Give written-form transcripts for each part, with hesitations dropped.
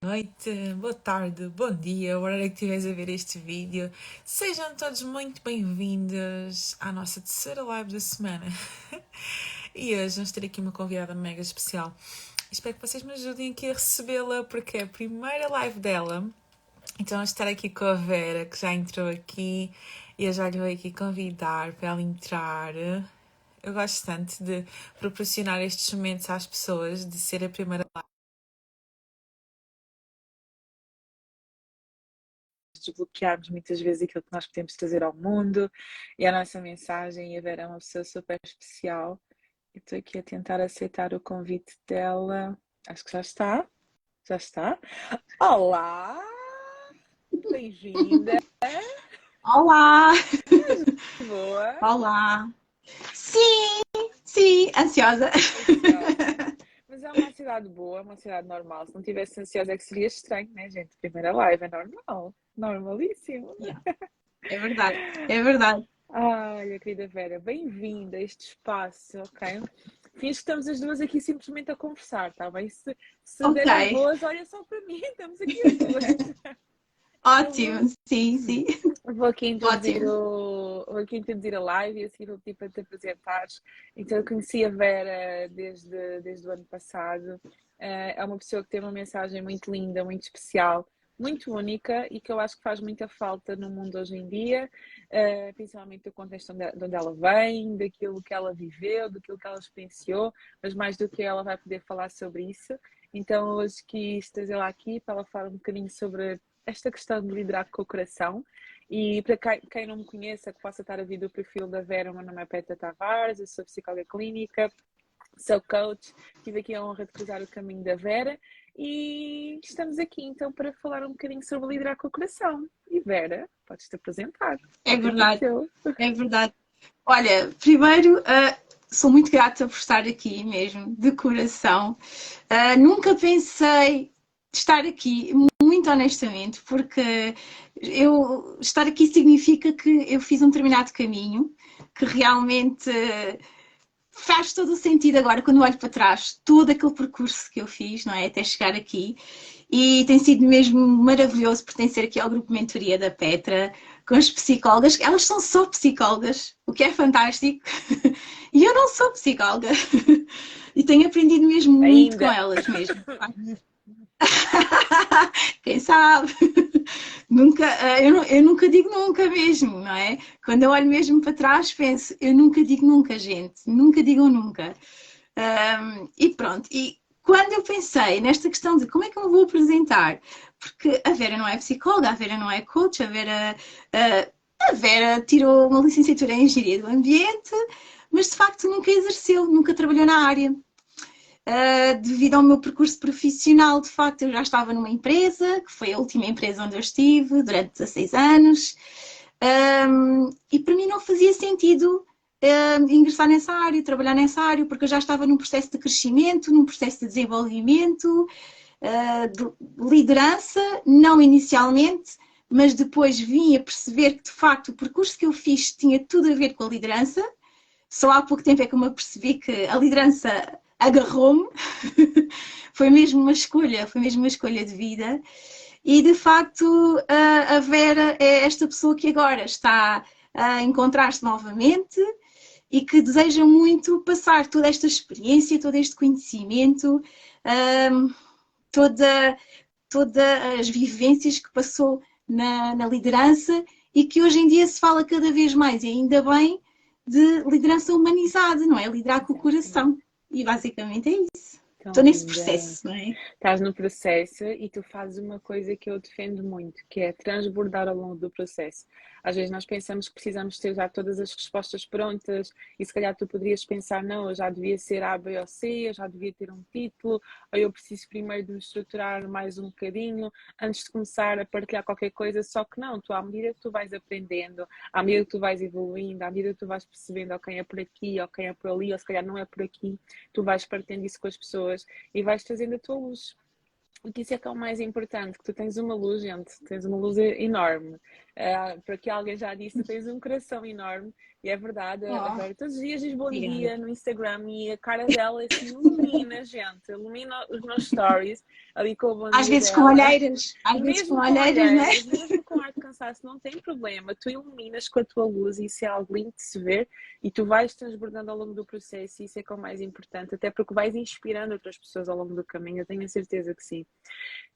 Noite, boa tarde, bom dia, a hora que estiveres a ver este vídeo. Sejam todos muito bem-vindos à nossa terceira live da semana. E hoje vamos ter aqui uma convidada mega especial. Espero que vocês me ajudem aqui a recebê-la, porque é a primeira live dela. Então vamos estar aqui com a Vera, que já entrou aqui, e eu já lhe vou aqui convidar para ela entrar. Eu gosto tanto de proporcionar estes momentos às pessoas, de ser a primeira live. Desbloquearmos muitas vezes aquilo que nós podemos trazer ao mundo e a nossa mensagem. E a Vera é uma pessoa super especial. Eu estou aqui a tentar aceitar o convite dela. Acho que já está. Já está. Olá! Bem-vinda! Olá! Boa! Olá! Sim, sim, ansiosa. Ansiosa. Mas é uma ansiedade boa, uma ansiedade normal. Se não tivesse ansiosa é que seria estranho, né, gente? Primeira live é normal. Normalíssimo. Yeah, é verdade, é verdade. Ai, querida Vera, bem-vinda a este espaço, ok? Finge que estamos as duas aqui simplesmente a conversar, tá bem? Se Ok, der nervoso, olha só para mim, estamos aqui as duas. Eu vou, ótimo, sim, sim, vou aqui introduzir ótimo. vou aqui introduzir a live e a seguir vou pedir para te apresentares. Então, eu conheci a Vera desde o ano passado. É uma pessoa que tem uma mensagem muito linda, muito especial, muito única e que eu acho que faz muita falta no mundo hoje em dia, principalmente do contexto de onde ela vem, daquilo que ela viveu, daquilo que ela experienciou, mas mais do que ela vai poder falar sobre isso. Então, hoje quis trazê-la aqui para ela falar um bocadinho sobre esta questão de liderar com o coração. E para quem não me conheça, que possa estar a ver o perfil da Vera, o meu nome é Petra Tavares, eu sou psicóloga clínica, sou coach, tive aqui a honra de cruzar o caminho da Vera e estamos aqui então para falar um bocadinho sobre liderar com o coração. E Vera, podes-te apresentar, É o tempo é verdade, teu. é verdade. Olha, primeiro, sou muito grata por estar aqui mesmo, de coração. Nunca pensei estar aqui, muito honestamente, porque estar aqui significa que eu fiz um determinado caminho, que realmente faz todo o sentido agora, quando olho para trás, todo aquele percurso que eu fiz, não é? Até chegar aqui. E tem sido mesmo maravilhoso pertencer aqui ao grupo Mentoria da Petra, com as psicólogas. Elas são só psicólogas, o que é fantástico. E eu não sou psicóloga. E tenho aprendido mesmo muito com Ainda. elas mesmo. Quem sabe? Nunca, eu nunca digo nunca mesmo, não é? Quando eu olho mesmo para trás, penso, eu nunca digo nunca, gente. Nunca digam nunca. E pronto. E quando eu pensei nesta questão de como é que eu me vou apresentar, porque a Vera não é psicóloga, a Vera não é coach, a Vera tirou uma licenciatura em Engenharia do Ambiente, mas de facto nunca exerceu, nunca trabalhou na área. Devido ao meu percurso profissional, de facto, eu já estava numa empresa, que foi a última empresa onde eu estive durante 16 anos, e para mim não fazia sentido ingressar nessa área, trabalhar nessa área, porque eu já estava num processo de crescimento, num processo de desenvolvimento, de liderança, não inicialmente, mas depois vim a perceber que, de facto, o percurso que eu fiz tinha tudo a ver com a liderança. Só há pouco tempo é que eu me apercebi que a liderança agarrou-me. Foi mesmo uma escolha de vida. E de facto, a Vera é esta pessoa que agora está a encontrar-se novamente e que deseja muito passar toda esta experiência, todo este conhecimento, toda, todas as vivências que passou na liderança e que hoje em dia se fala cada vez mais, e ainda bem, de liderança humanizada, não é? Liderar com o Exatamente. coração. E basicamente é isso. Tão Estou nesse linda. processo, não é? Estás no processo e tu fazes uma coisa que eu defendo muito, que é transbordar ao longo do processo. Às vezes nós pensamos que precisamos ter já todas as respostas prontas e se calhar tu poderias pensar, não, eu já devia ser A, B ou C, eu já devia ter um título, ou eu preciso primeiro de me estruturar mais um bocadinho antes de começar a partilhar qualquer coisa, só que não, tu à medida que tu vais aprendendo, à medida que tu vais evoluindo, à medida que tu vais percebendo, ok, é por aqui, ok, é por ali, ou se calhar não é por aqui, tu vais partilhando isso com as pessoas e vais trazendo a tua luz. Porque isso é que é o mais importante, que tu tens uma luz, gente, tens uma luz enorme. Para que alguém já disse, tu tens um coração enorme, e é verdade, a Oh, Vera todos os dias diz bom obrigada. dia no Instagram e a cara dela assim ilumina, gente, ilumina os meus stories, ali com o bom Às dia vezes com dela. olheiras, às vezes com Mesmo com olheiras, não é? olheiras, mesmo com ar de cansaço, não tem problema. Tu iluminas com a tua luz e isso é algo lindo de se ver e tu vais transbordando ao longo do processo e isso é que é o mais importante, até porque vais inspirando outras pessoas ao longo do caminho, eu tenho a certeza que sim.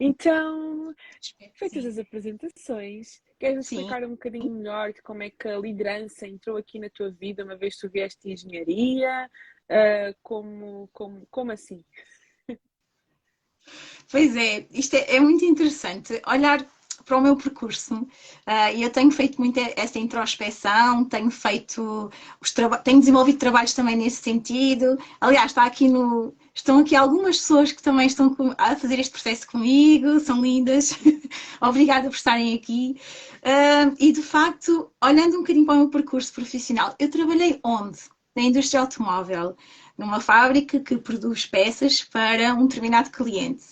Então, Espero que feitas sim. as apresentações, queres Sim. explicar um bocadinho melhor de como é que a liderança entrou aqui na tua vida, uma vez que tu vieste de engenharia? Como assim? Pois é, isto é muito interessante. Olhar para o meu percurso, e eu tenho feito muito essa introspeção, tenho feito tenho desenvolvido trabalhos também nesse sentido. Aliás, estão aqui algumas pessoas que também estão a fazer este processo comigo, são lindas. Obrigada por estarem aqui. E de facto, olhando um bocadinho para o meu percurso profissional, eu trabalhei onde? Na indústria automóvel, numa fábrica que produz peças para um determinado cliente.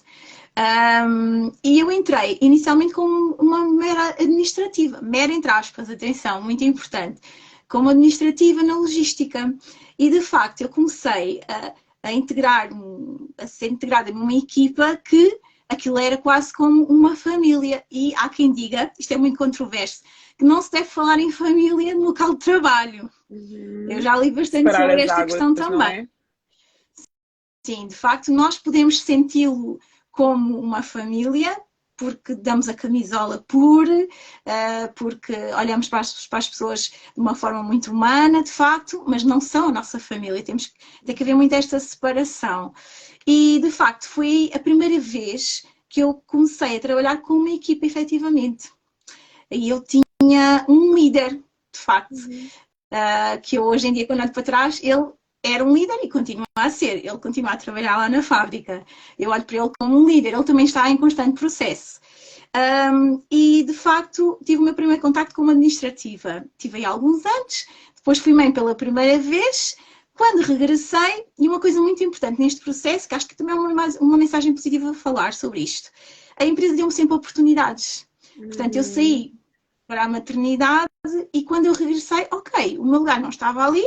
E eu entrei inicialmente como uma mera administrativa, mera entre aspas, atenção, muito importante, como administrativa na logística. E de facto eu comecei a ser integrada numa equipa que aquilo era quase como uma família. E há quem diga, isto é muito controverso, que não se deve falar em família no local de trabalho. Eu já li bastante Separar sobre as esta águas, questão não também. é? Sim, de facto, nós podemos senti-lo como uma família, porque damos a camisola porque olhamos para as pessoas de uma forma muito humana, de facto, mas não são a nossa família. Tem que haver muito esta separação. E, de facto, foi a primeira vez que eu comecei a trabalhar com uma equipa, efetivamente. E eu tinha um líder, de facto, Uhum. que eu hoje em dia, quando olho para trás, ele era um líder e continua a ser. Ele continua a trabalhar lá na fábrica. Eu olho para ele como um líder. Ele também está em constante processo. E, de facto, tive o meu primeiro contacto com uma administrativa. Tive aí alguns anos. Depois fui mãe pela primeira vez. Quando regressei, e uma coisa muito importante neste processo, que acho que também é uma mensagem positiva a falar sobre isto, a empresa deu-me sempre oportunidades. Portanto, eu Uhum. saí para a maternidade e quando eu regressei, ok, o meu lugar não estava ali,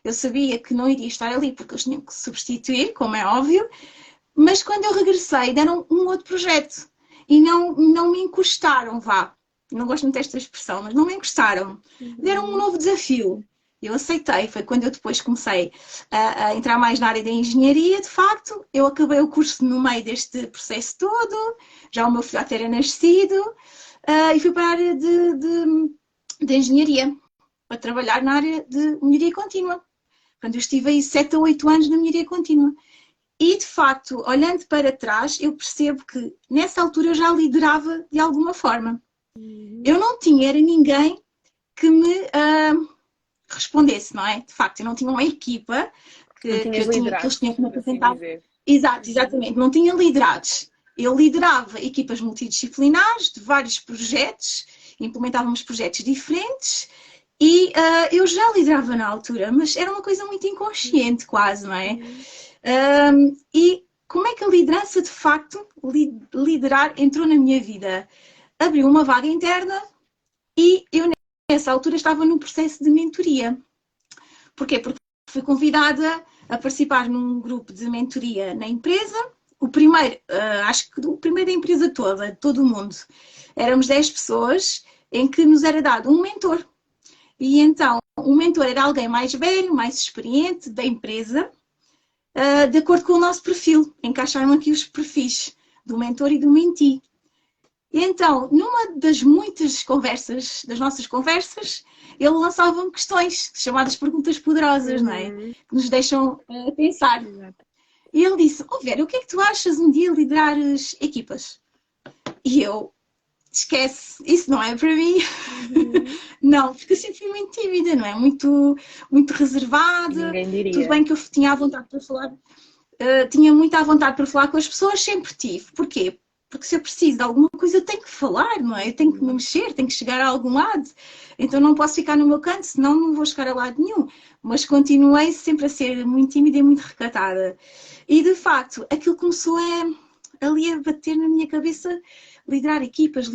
eu sabia que não iria estar ali porque eles tinham que substituir, como é óbvio, mas quando eu regressei deram um outro projeto e não me encostaram, vá, não gosto muito desta expressão, mas não me encostaram, deram um Uhum. novo desafio. Eu aceitei, foi quando eu depois comecei a entrar mais na área da engenharia, de facto, eu acabei o curso no meio deste processo todo, já o meu filho até era nascido, e fui para a área de engenharia, para trabalhar na área de melhoria contínua. Portanto, eu estive aí 7 ou 8 anos na melhoria contínua. E, de facto, olhando para trás, eu percebo que nessa altura eu já liderava de alguma forma. Uhum. Eu não tinha era ninguém que me respondesse, não é? De facto, eu não tinha uma equipa Não tinhas que eles tinham liderados, que me por assim apresentar. dizer. Exato, Uhum. exatamente. Não tinha liderados. Eu liderava equipas multidisciplinares de vários projetos, implementávamos projetos diferentes e eu já liderava na altura, mas era uma coisa muito inconsciente, quase, não é? Uhum. E como é que a liderança, de facto, liderar entrou na minha vida? Abriu uma vaga interna e eu, nessa altura, estava num processo de mentoria. Porquê? Porque fui convidada a participar num grupo de mentoria na empresa. O primeiro, acho que o primeiro da empresa toda, de todo o mundo. Éramos 10 pessoas em que nos era dado um mentor. E então, o mentor era alguém mais velho, mais experiente da empresa, de acordo com o nosso perfil. Encaixaram aqui os perfis do mentor e do mentee. E então, numa das muitas conversas, das nossas conversas, ele lançava-me questões, chamadas perguntas poderosas, não é? Uhum. Que nos deixam pensar. Exato. E ele disse: Oh Vera, o que é que tu achas um dia liderares equipas? E eu, esquece, isso não é para mim. Uhum. Não, porque eu sempre fui muito tímida, não é? Muito reservada. Ninguém Tudo diria. bem que eu tinha a vontade para falar, tinha muita vontade para falar com as pessoas, sempre tive. Porquê? Porque se eu preciso de alguma coisa, eu tenho que falar, não é? Eu tenho que me Uhum. mexer, tenho que chegar a algum lado. Então não posso ficar no meu canto, senão não vou chegar a lado nenhum. Mas continuei sempre a ser muito tímida e muito recatada. E de facto, aquilo começou ali a bater na minha cabeça, liderar equipas,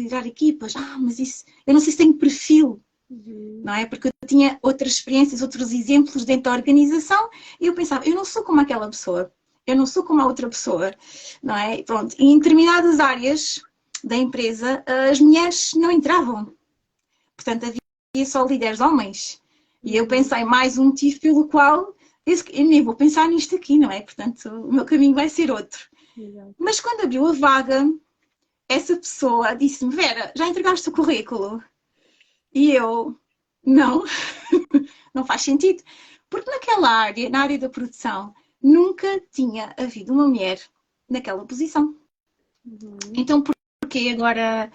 mas isso, eu não sei se tenho perfil, não é? Porque eu tinha outras experiências, outros exemplos dentro da organização e eu pensava, eu não sou como aquela pessoa, eu não sou como a outra pessoa, não é? Pronto, e em determinadas áreas da empresa as mulheres não entravam, portanto havia só líderes homens e eu pensei, mais um motivo pelo qual eu nem vou pensar nisto aqui, não é? Portanto, o meu caminho vai ser outro. Exato. Mas quando abriu a vaga, essa pessoa disse-me, Vera, já entregaste o currículo? E eu, não, não faz sentido. Porque naquela área, na área da produção, nunca tinha havido uma mulher naquela posição. Então, porquê agora,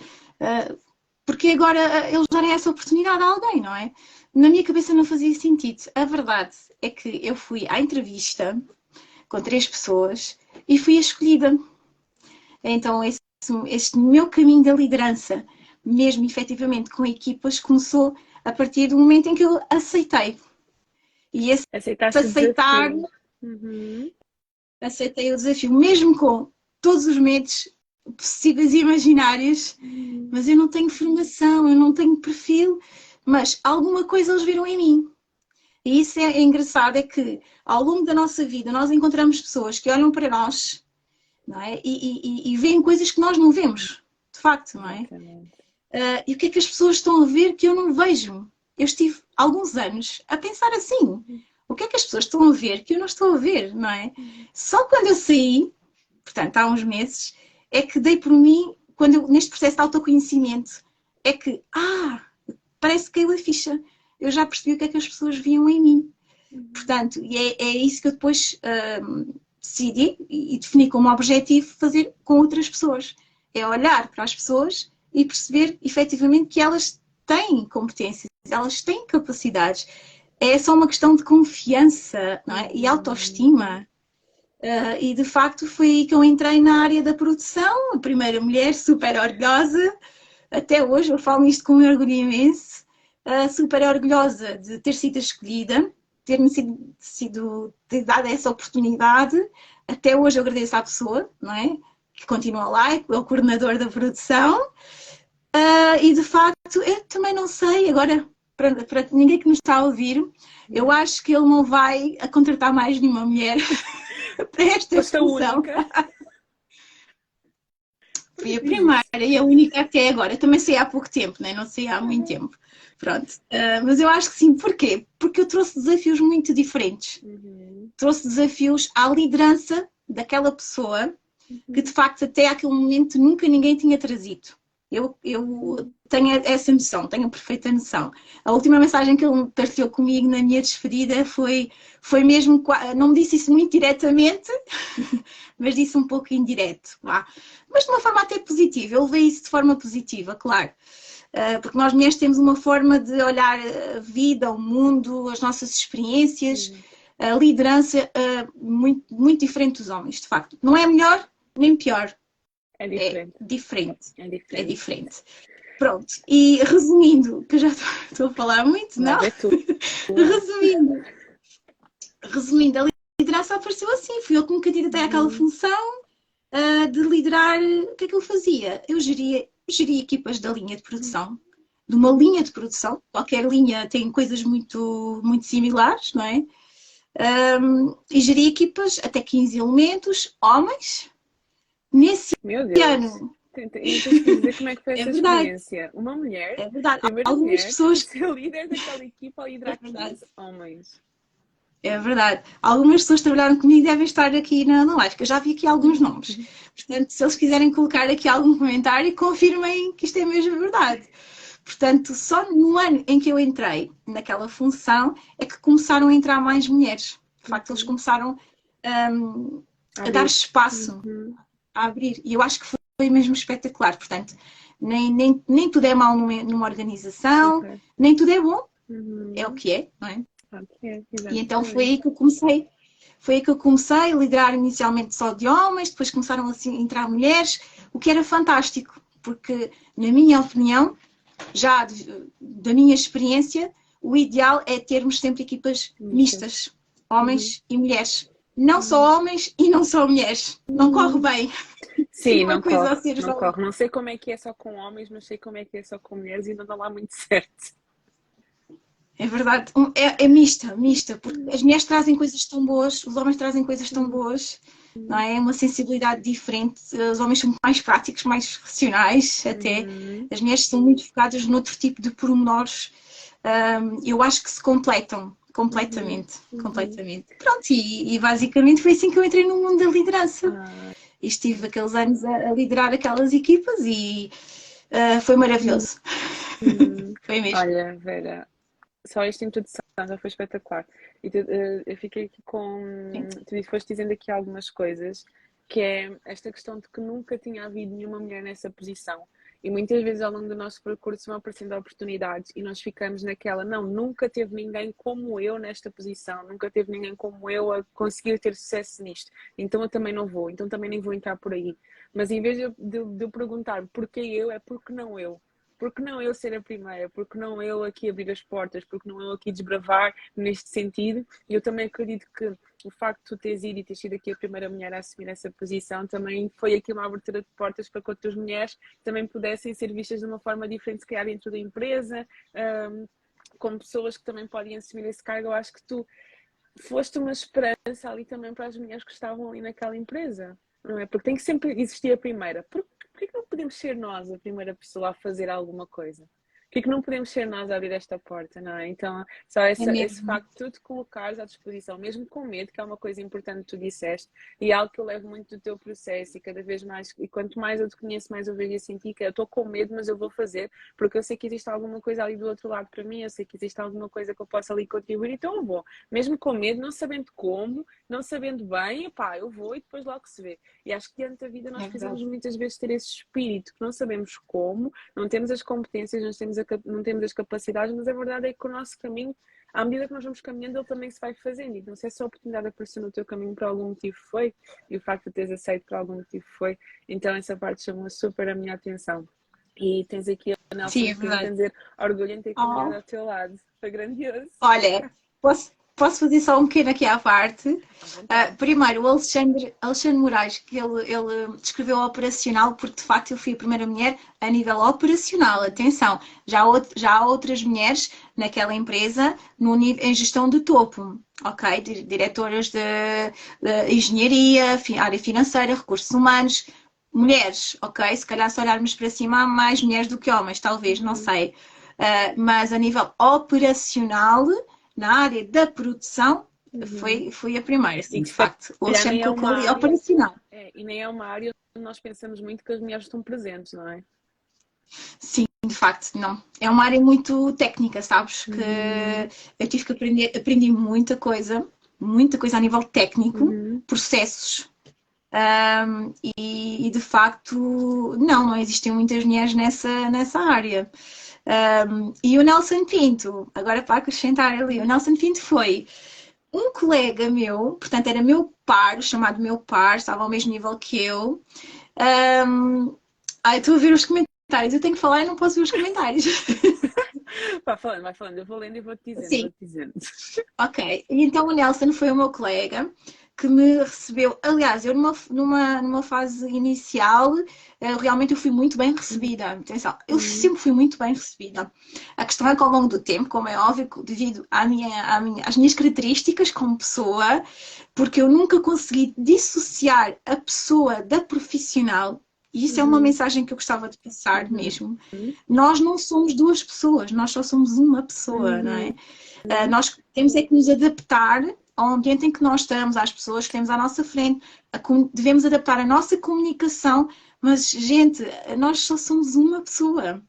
porque agora eles darem essa oportunidade a alguém, não é? Na minha cabeça não fazia sentido. A verdade é que eu fui à entrevista com 3 pessoas e fui a escolhida. Então, este meu caminho da liderança, mesmo efetivamente com equipas, começou a partir do momento em que eu aceitei. E esse Aceitaste o aceitar, desafio. aceitei o desafio, mesmo com todos os medos possíveis e imaginários, mas eu não tenho formação, eu não tenho perfil, mas alguma coisa eles viram em mim. E isso é engraçado, é que ao longo da nossa vida nós encontramos pessoas que olham para nós, não é? E veem coisas que nós não vemos, de facto, não é? E o que é que as pessoas estão a ver que eu não vejo? Eu estive alguns anos a pensar assim, o que é que as pessoas estão a ver que eu não estou a ver, não é? Só quando eu saí, portanto há uns meses, é que dei por mim, quando eu, neste processo de autoconhecimento, é que, parece que caiu a ficha. Eu já percebi o que é que as pessoas viam em mim. Portanto, e é isso que eu depois decidi e defini como objetivo fazer com outras pessoas. É olhar para as pessoas e perceber efetivamente que elas têm competências, elas têm capacidades. É só uma questão de confiança, não é? E autoestima. E de facto foi aí que eu entrei na área da produção, a primeira mulher, super orgulhosa. Até hoje eu falo nisto com um orgulho imenso. Super orgulhosa de ter sido escolhida, ter-me sido dada essa oportunidade. Até hoje eu agradeço à pessoa, não é? Que continua lá, é o coordenador da produção. E de facto, eu também não sei, agora, para ninguém que nos está a ouvir, eu acho que ele não vai a contratar mais nenhuma mulher para esta função. Fui a primeira e a única até agora. Também sei há pouco tempo, né? Não sei há muito tempo. Pronto. Mas eu acho que sim. Porquê? Porque eu trouxe desafios muito diferentes. Trouxe desafios à liderança daquela pessoa que de facto até àquele momento nunca ninguém tinha trazido. Eu tenho essa noção, tenho a perfeita noção. A última mensagem que ele partilhou comigo na minha despedida foi mesmo, não me disse isso muito diretamente, mas disse um pouco indireto. Mas de uma forma até positiva, ele vê isso de forma positiva, claro. Porque nós mulheres temos uma forma de olhar a vida, o mundo, as nossas experiências, a liderança muito, muito diferente dos homens, de facto. Não é melhor nem pior. É diferente. É diferente. Pronto. E resumindo, que eu já estou a falar muito, não? Resumindo, a liderança apareceu assim. Fui eu que me candidatei àquela função de liderar. O que é que eu fazia? Eu geria equipas da linha de produção. De uma linha de produção. Qualquer linha tem coisas muito, muito similares, não é? E geria equipas até 15 elementos, homens. Nesse ano. E tens que dizer como é que foi essa experiência. Uma mulher, é verdade. Algumas pessoas ser líder daquela equipa a liderar 15 homens. É verdade. Algumas pessoas que trabalharam comigo devem estar aqui na live, que eu já vi aqui alguns nomes. Portanto, se eles quiserem colocar aqui algum comentário, confirmem que isto é mesmo verdade. Portanto, só no ano em que eu entrei naquela função é que começaram a entrar mais mulheres. De facto, eles começaram a dar espaço, a abrir. E eu acho que foi mesmo espetacular. Portanto, nem tudo é mau numa organização, nem tudo é bom. É o que é, não é? E então foi aí que eu comecei. Foi aí que eu comecei a liderar inicialmente só de homens, depois começaram assim, a entrar mulheres, o que era fantástico, porque, na minha opinião, já da minha experiência, o ideal é termos sempre equipas mistas, homens e mulheres. Não só homens e não só mulheres. Não corre bem. Sim, Sim, uma não coisa corre, a ser não só. corre. Não sei como é que é só com homens, mas sei como é que é só com mulheres e não dá lá muito certo. É verdade, é mista, mista, porque as mulheres trazem coisas tão boas, os homens trazem coisas tão Uhum, boas, não é? Uma sensibilidade diferente, os homens são mais práticos, mais racionais até, uhum, as mulheres são muito focadas noutro tipo de pormenores. Eu acho que se completam uhum, completamente, uhum. completamente. Pronto, e basicamente foi assim que eu entrei no mundo da liderança. Ah, E estive aqueles anos a liderar aquelas equipas e foi maravilhoso. hum. Foi mesmo. Olha, Vera, só esta introdução já foi espetacular. E eu fiquei aqui com. Sim. Tu foste dizendo aqui algumas coisas, que é esta questão de que nunca tinha havido nenhuma mulher nessa posição. E muitas vezes ao longo do nosso percurso vão aparecendo oportunidades e nós ficamos naquela, não, nunca teve ninguém como eu nesta posição, nunca teve ninguém como eu a conseguir ter sucesso nisto. Então eu também não vou, então também nem vou entrar por aí. Mas em vez de eu perguntar porquê eu, é porque não eu. Porque não eu ser a primeira? Porque não eu aqui abrir as portas? Porque não eu aqui desbravar neste sentido? E eu também acredito que o facto de tu teres ido e teres sido aqui a primeira mulher a assumir essa posição também foi aqui uma abertura de portas para que outras mulheres também pudessem ser vistas de uma forma diferente, se calhar dentro da empresa, como pessoas que também podem assumir esse cargo. Eu acho que tu foste uma esperança ali também para as mulheres que estavam ali naquela empresa, não é? Porque tem que sempre existir a primeira. Porquê que não podemos ser nós a primeira pessoa a fazer alguma coisa? Porquê que não podemos ser nós a abrir esta porta, não é? Então, só É esse mesmo. facto de tu te colocares à disposição, mesmo com medo, que é uma coisa importante que tu disseste, e é algo que eu levo muito do teu processo, e cada vez mais, e quanto mais eu te conheço, mais eu vejo e sentir que eu estou com medo, mas eu vou fazer, porque eu sei que existe alguma coisa ali do outro lado para mim, eu sei que existe alguma coisa que eu possa ali contribuir, então eu vou mesmo com medo, não sabendo como, não sabendo bem, pá, eu vou e depois logo se vê. E acho que diante da vida nós É precisamos verdade. muitas vezes ter esse espírito, que não sabemos como, não temos as competências, não temos as capacidades, mas a verdade é que o nosso caminho, à medida que nós vamos caminhando, ele também se vai fazendo. Então, se essa oportunidade apareceu no teu caminho por algum motivo foi, e o facto de teres aceito por algum motivo foi, então essa parte chamou super a minha atenção. E tens aqui a Sim, Nelson é Pinto a verdade. dizer orgulho em ter caminhado Oh, ao teu lado. Foi grandioso. olha, posso fazer só um pequeno aqui à parte? À vontade. Primeiro, o Alexandre Moraes, que ele descreveu operacional, porque de facto eu fui a primeira mulher a nível operacional. Atenção, já há outras mulheres naquela empresa em gestão de topo, ok? Diretoras de engenharia, área financeira, recursos humanos. Mulheres, ok? Se calhar se olharmos para cima há mais mulheres do que homens, talvez, não Uhum, sei. Mas a nível operacional, na área da produção, uhum. fui a primeira, E sim, que de se facto. O calhar Alexandre nem é colocou uma ali área, operacional. e nem é uma área onde nós pensamos muito que as mulheres estão presentes, não é? Sim, de facto, não. É uma área muito técnica, sabes? Que Uhum, eu tive que aprendi muita coisa a nível técnico, uhum, processos. E de facto, não existem muitas mulheres nessa área. E o Nelson Pinto, agora para acrescentar ali, o Nelson Pinto foi um colega meu, portanto era meu par, chamado meu par, estava ao mesmo nível que eu. Um, estou a ver os comentários, eu tenho que falar e não posso ver os comentários. vai falando, eu vou lendo e vou-te dizendo, Sim, vou-te dizendo. ok. E então o Nelson foi o meu colega que me recebeu. Aliás, eu numa fase inicial, realmente eu fui muito bem Uhum, recebida. Atenção, eu uhum, sempre fui muito bem recebida. A questão é que ao longo do tempo, como é óbvio, devido às minhas características como pessoa, porque eu nunca consegui dissociar a pessoa da profissional, e isso é uma uhum, mensagem que eu gostava de passar uhum, mesmo. uhum, Nós não somos duas pessoas, nós só somos uma pessoa, não uhum, é? Nós temos é que nos adaptar ao ambiente em que nós estamos, às pessoas que temos à nossa frente, devemos adaptar a nossa comunicação, mas, gente, nós só somos uma pessoa.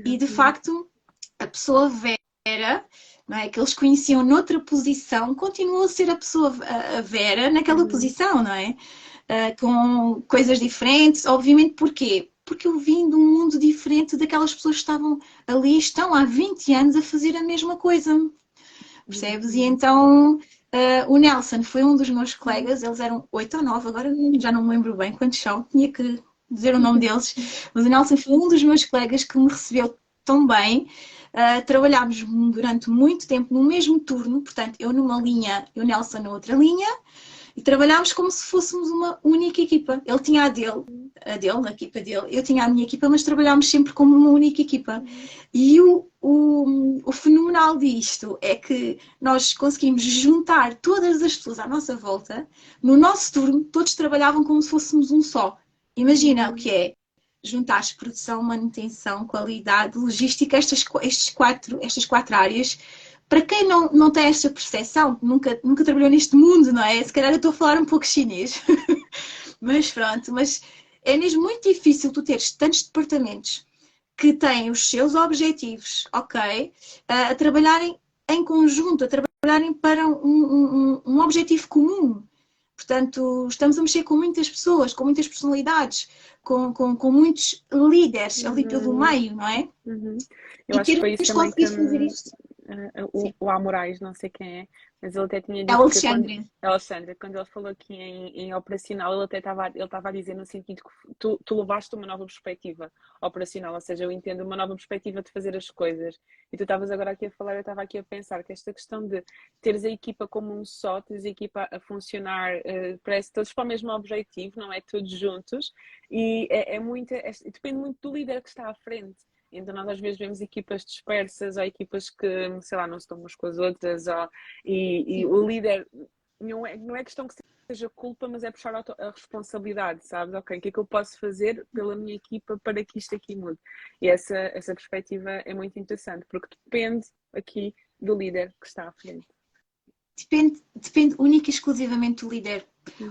E, de uhum, facto, a pessoa Vera, não é, que eles conheciam noutra posição, continua a ser a Vera naquela uhum, posição, não é? Com coisas diferentes, obviamente, porquê? Porque eu vim de um mundo diferente daquelas pessoas que estavam ali, estão há 20 anos a fazer a mesma coisa, percebes? E uhum, então o Nelson foi um dos meus colegas, eles eram 8 ou 9, agora já não me lembro bem quantos são, tinha que dizer o nome deles, mas o Nelson foi um dos meus colegas que me recebeu tão bem. Trabalhámos durante muito tempo no mesmo turno, portanto, eu numa linha e o Nelson na outra linha, e trabalhámos como se fôssemos uma única equipa. Ele tinha a equipa dele, eu tinha a minha equipa, mas trabalhámos sempre como uma única equipa. E o fenomenal disto é que nós conseguimos juntar todas as pessoas à nossa volta. No nosso turno, todos trabalhavam como se fôssemos um só. Imagina o que é juntar produção, manutenção, qualidade, logística, estas quatro áreas. Para quem não tem esta percepção, nunca trabalhou neste mundo, não é? Se calhar eu estou a falar um pouco chinês. Mas pronto, mas é mesmo muito difícil tu teres tantos departamentos que têm os seus objetivos, ok? A trabalharem em conjunto, a trabalharem para um objetivo comum. Portanto, estamos a mexer com muitas pessoas, com muitas personalidades, com muitos líderes ali pelo meio, não é? Eu acho que foi isso também que fazer isto. o Amorais, não sei quem é, mas ele até tinha dito Alexandre. Alexandre, quando ele falou aqui em operacional, ele até estava a dizer no sentido que tu levaste uma nova perspectiva operacional, ou seja, eu entendo uma nova perspectiva de fazer as coisas. E tu estavas agora aqui a falar, eu estava aqui a pensar que esta questão de teres a equipa como um só, teres a equipa a funcionar, parece todos para o mesmo objetivo, não é? Todos juntos, e depende muito do líder que está à frente. Então nós às vezes vemos equipas dispersas ou equipas que, sei lá, não se tomam umas com as outras e o líder, não é questão que seja culpa, mas é puxar a responsabilidade, sabes? Ok, o que é que eu posso fazer pela minha equipa para que isto aqui mude? E essa perspectiva é muito interessante, porque depende aqui do líder que está à frente. Depende única e exclusivamente do líder.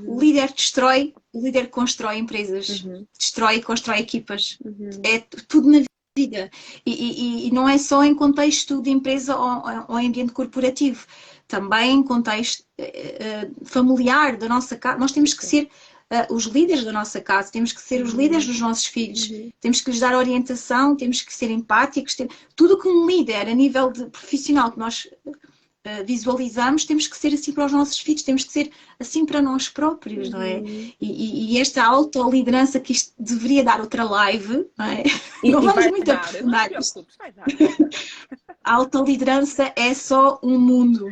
O líder destrói, o líder constrói empresas, destrói e constrói equipas. É tudo na vida. E não é só em contexto de empresa ou em ambiente corporativo. Também em contexto familiar da nossa casa. Nós temos que ser os líderes da nossa casa, temos que ser os líderes dos nossos filhos, temos que lhes dar orientação, temos que ser empáticos. Tudo que um líder a nível de profissional que nós visualizamos, temos que ser assim para os nossos filhos, temos que ser assim para nós próprios, não é? E esta autoliderança que isto deveria dar outra live, não é? Não vamos muito aprofundar isto. A autoliderança é só um mundo.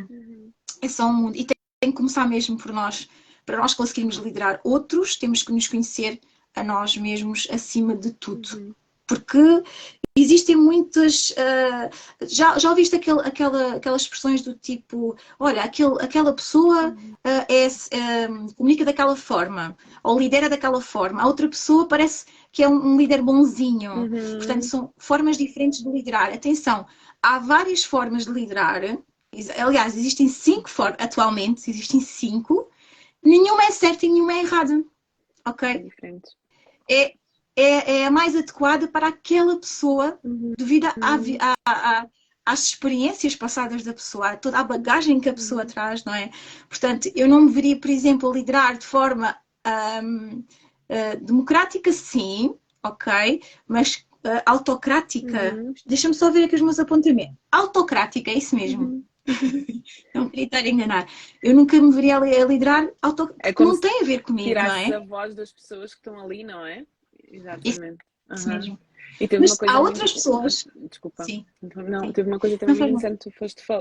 É só um mundo. E tem que começar mesmo por nós. Para nós conseguirmos liderar outros, temos que nos conhecer a nós mesmos acima de tudo. Porque existem muitas... já ouviste aquelas expressões do tipo, olha, aquela pessoa comunica daquela forma, ou lidera daquela forma. A outra pessoa parece que é um líder bonzinho. Portanto, são formas diferentes de liderar. Atenção, há várias formas de liderar. Aliás, existem 5 formas, atualmente, existem 5. Nenhuma é certa e nenhuma é errada. Ok? É diferente. É a mais adequada para aquela pessoa devido às experiências passadas da pessoa, a toda a bagagem que a pessoa traz, não é? Portanto, eu não me veria, por exemplo, a liderar de forma democrática, sim, ok, mas autocrática. Deixa-me só ver aqui os meus apontamentos. Autocrática, é isso mesmo. Não queria estar a enganar. Eu nunca me veria a liderar não tem a ver comigo, não é? A voz das pessoas que estão ali, não é? Exatamente. Isso mesmo. E teve mas uma coisa há outras pessoas. Desculpa. Sim. Não, teve uma coisa também muito interessante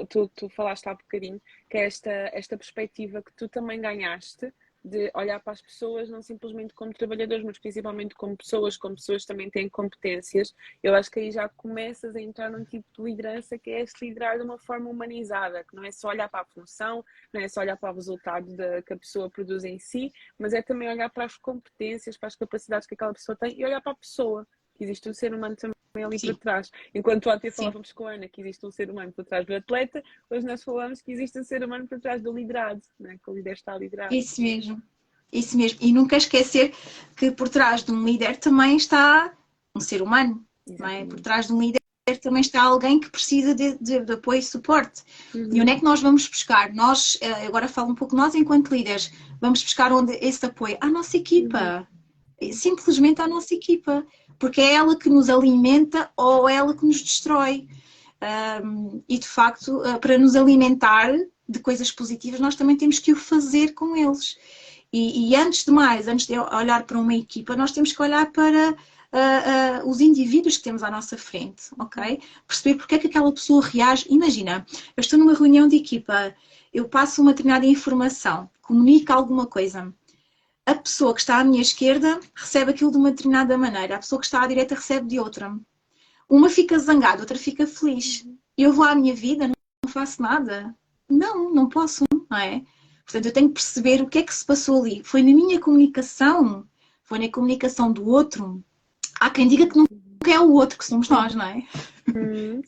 que tu falaste há bocadinho, que é esta perspectiva que tu também ganhaste de olhar para as pessoas não simplesmente como trabalhadores, mas principalmente como pessoas que também têm competências. Eu acho que aí já começas a entrar num tipo de liderança que é este liderar de uma forma humanizada, que não é só olhar para a função, não é só olhar para o resultado que a pessoa produz em si, mas é também olhar para as competências, para as capacidades que aquela pessoa tem e olhar para a pessoa, que existe um ser humano também ali por trás. Enquanto ontem falávamos com a Ana que existe um ser humano por trás do atleta, hoje nós falamos que existe um ser humano por trás do liderado, né? Que o líder está a liderar. Isso mesmo. E nunca esquecer que por trás de um líder também está um ser humano, não é? Por trás de um líder também está alguém que precisa de apoio e suporte. E onde é que nós vamos buscar? Nós, agora falo um pouco nós enquanto líderes, vamos buscar onde esse apoio? À nossa equipa. Simplesmente à nossa equipa. Porque é ela que nos alimenta ou é ela que nos destrói. E de facto, para nos alimentar de coisas positivas, nós também temos que o fazer com eles. E antes de mais, antes de olhar para uma equipa, nós temos que olhar para os indivíduos que temos à nossa frente, ok? Perceber porque é que aquela pessoa reage. Imagina, eu estou numa reunião de equipa, eu passo uma determinada informação, comunico alguma coisa. A pessoa que está à minha esquerda recebe aquilo de uma determinada maneira, a pessoa que está à direita recebe de outra. Uma fica zangada, outra fica feliz. Eu vou à minha vida, não faço nada. Não, não posso, não é? Portanto, eu tenho que perceber o que é que se passou ali. Foi na minha comunicação? Foi na comunicação do outro? Há quem diga que nunca é o outro, que somos nós, não é?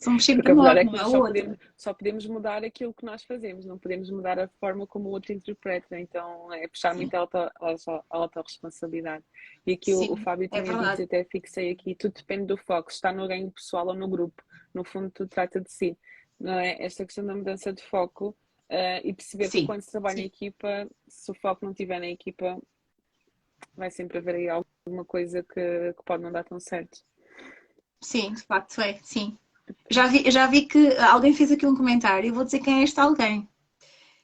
Somos Porque sempre a verdade nós, é não que é nós o outro. só podemos mudar aquilo que nós fazemos, não podemos mudar a forma como o outro interpreta. Então é puxar muito Sim, a autorresponsabilidade. E aqui o sim, Fábio é tinha dito, verdade. até fixei aqui, tudo depende do foco, se está no ganho pessoal ou no grupo. No fundo, tudo trata de si. Não é? Esta questão da mudança de foco e perceber que Sim, quando se trabalha em sim, equipa, se o foco não estiver na equipa, vai sempre haver aí alguma coisa que pode não dar tão certo. sim, de facto é, sim. Já vi que alguém fez aqui um comentário, eu vou dizer quem é este alguém.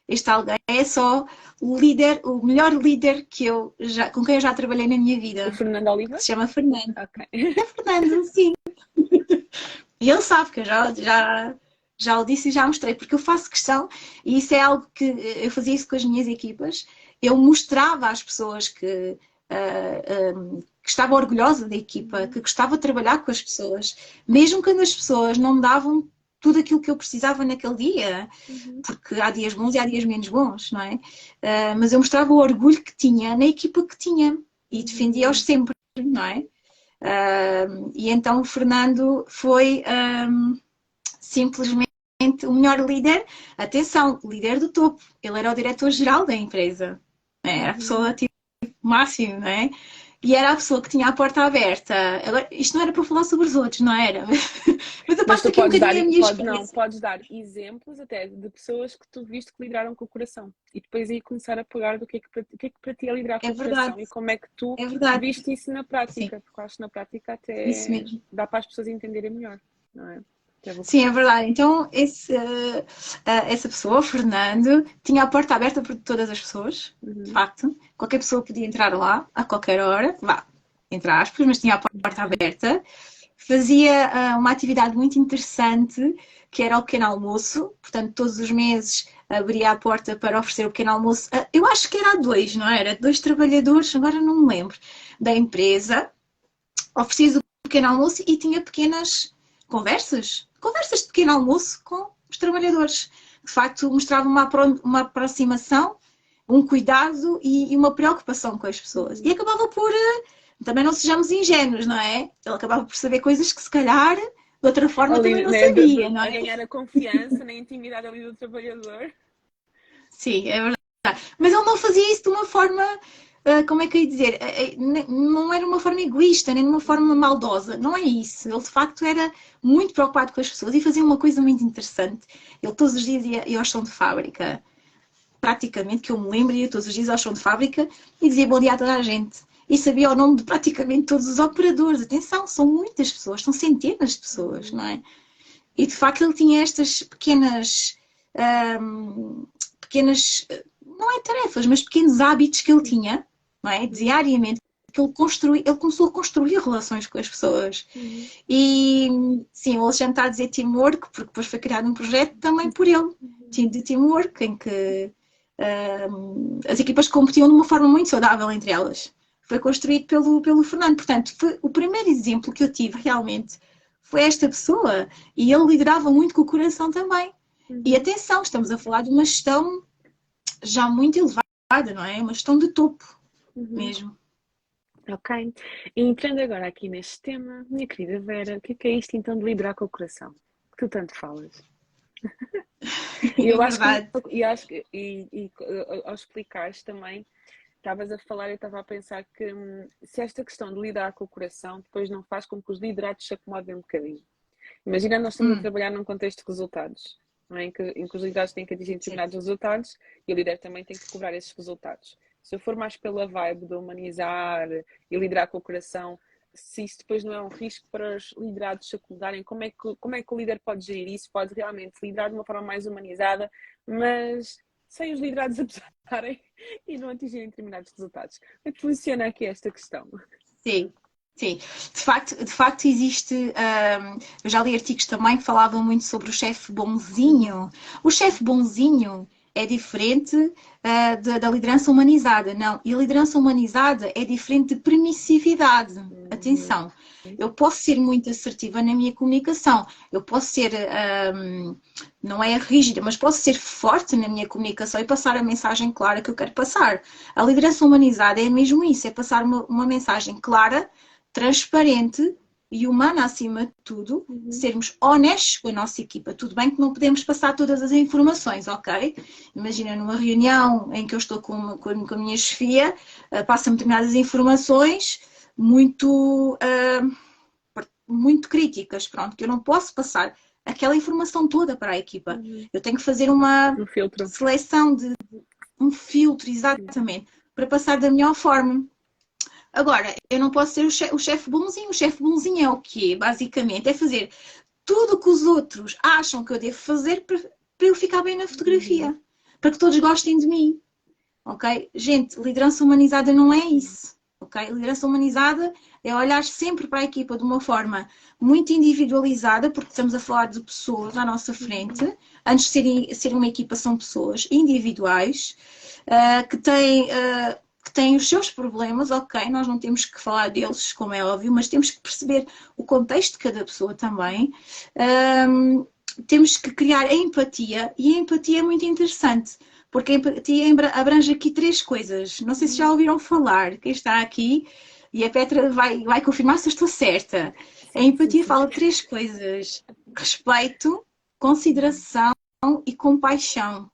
Este alguém é só o líder, o melhor líder com quem eu já trabalhei na minha O vida, Fernando que Oliva? se chama Fernando. Ok. É Fernando, sim. E ele sabe que eu já o disse e já mostrei, porque eu faço questão, e isso é algo que eu fazia isso com as minhas equipas, eu mostrava às pessoas que estava orgulhosa da equipa, que gostava de trabalhar com as pessoas, mesmo quando as pessoas não me davam tudo aquilo que eu precisava naquele dia, Uhum. porque há dias bons e há dias menos bons, não é? Mas eu mostrava o orgulho que tinha na equipa que tinha e defendia-os Uhum. sempre, não é? E então o Fernando foi simplesmente o melhor líder. Atenção, líder do topo. Ele era o diretor-geral da empresa. Era a Uhum. pessoa tipo máximo, não é? E era a pessoa que tinha a porta aberta. Agora, isto não era para falar sobre os outros, não era? Mas eu Mas passo tu aqui um podes dar, bocadinho a minha não, experiência. podes dar exemplos até de pessoas que tu viste que lideraram com o coração e depois aí começar a pegar do o que é que para ti é liderar É com o verdade, coração e como é que tu é verdade. viste isso na Sim, prática, porque eu acho que na prática isso até mesmo. dá para as pessoas entenderem melhor, não é? Até vou... Sim, é verdade. Então, essa pessoa, o Fernando, tinha a porta aberta para todas as pessoas, de Uhum. facto. Qualquer pessoa podia entrar lá, a qualquer hora, vá, entre aspas, mas tinha a porta aberta. Fazia uma atividade muito interessante, que era o pequeno almoço. Portanto, todos os meses abria a porta para oferecer o pequeno almoço. Eu acho que era a dois, não era? Dois trabalhadores, agora não me lembro, da empresa. Oferecia o pequeno almoço e tinha pequenas conversas de pequeno almoço com os trabalhadores. De facto, mostrava uma aproximação, um cuidado e uma preocupação com as pessoas. E Uhum. acabava por, também não sejamos ingênuos, não é? Ele acabava por saber coisas que se calhar de outra forma também Ali, não né, sabia, não a é? ganhar a confiança, na intimidade ali do trabalhador. Sim, é verdade. Mas ele não fazia isso de uma forma, como é que eu ia dizer? Não era uma forma egoísta, nem de uma forma Uhum. maldosa. Não é isso. Ele de facto era muito preocupado com as pessoas e fazia uma coisa muito interessante. Ele todos os dias ia ao chão de fábrica, praticamente, que eu me lembro, ia todos os dias ao chão de fábrica e dizia bom dia a toda a gente. E sabia o nome de praticamente todos os operadores. Atenção, são muitas pessoas, são centenas de pessoas, Uhum. não é? E de facto ele tinha estas hum, pequenas, não é tarefas, mas pequenos hábitos que ele tinha, não é? Uhum. Diariamente, que ele começou a construir relações com as pessoas. Uhum. E sim, o Alexandre está a dizer teamwork, porque depois foi criado um projeto também por ele, Uhum. time de teamwork, em que as equipas competiam de uma forma muito saudável entre elas. Foi construído pelo Fernando. Portanto, foi o primeiro exemplo que eu tive realmente foi esta pessoa e ele liderava muito com o coração também. E Uhum. atenção, estamos a falar de uma gestão já muito elevada, não é? Uma gestão de topo Uhum. mesmo. Ok. E entrando agora aqui neste tema, minha querida Vera, o que é isto então de liderar com o coração? Que tu tanto falas. E É eu acho que, verdade. ao explicares também, estavas a falar, eu estava a pensar que se esta questão de lidar com o coração depois não faz com que os liderados se acomodem um bocadinho. Imagina, nós estamos a Hum, trabalhar num contexto de resultados, não é? Em que os liderados têm que atingir sim. determinados resultados e o líder também tem que cobrar esses resultados. Se eu for mais pela vibe de humanizar e liderar com o coração, se isso depois não é um risco para os liderados se acomodarem, como é que o líder pode gerir isso? Pode realmente liderar de uma forma mais humanizada, mas sem os liderados abusarem e não atingirem determinados resultados. Como é que funciona aqui esta questão? Sim. Sim, de facto existe. Eu já li artigos também que falavam muito sobre o chefe bonzinho. O chefe bonzinho é diferente da liderança humanizada, não. E a liderança humanizada é diferente de permissividade. Uhum. Atenção, eu posso ser muito assertiva na minha comunicação, eu posso ser, não é rígida, mas posso ser forte na minha comunicação e passar a mensagem clara que eu quero passar. A liderança humanizada é mesmo isso, é passar uma mensagem clara, transparente e humana acima de tudo, Uhum. sermos honestos com a nossa equipa. Tudo bem que não podemos passar todas as informações, ok? Imagina numa reunião em que eu estou com a minha chefia, passa-me determinadas informações muito, muito críticas, pronto, que eu não posso passar aquela informação toda para a equipa. Uhum. Eu tenho que fazer uma No filtro. seleção de um filtro, exatamente, para passar da melhor forma. Agora, eu não posso ser o chefe bonzinho. O chefe bonzinho é o quê? Basicamente, é fazer tudo o que os outros acham que eu devo fazer para eu ficar bem na Uhum. fotografia. Para que todos gostem de mim. Ok? Gente, liderança humanizada não é isso. Ok? Liderança humanizada é olhar sempre para a equipa de uma forma muito individualizada, porque estamos a falar de pessoas à nossa frente. Antes de ser uma equipa, são pessoas individuais que têm os seus problemas, ok, nós não temos que falar deles, como é óbvio, mas temos que perceber o contexto de cada pessoa também. Temos que criar a empatia, e a empatia é muito interessante, porque a empatia abrange aqui três coisas. Não sei se já ouviram falar, quem está aqui, e a Petra vai confirmar se eu estou certa. A Sim, sim, empatia sim. fala de três coisas: respeito, consideração e compaixão.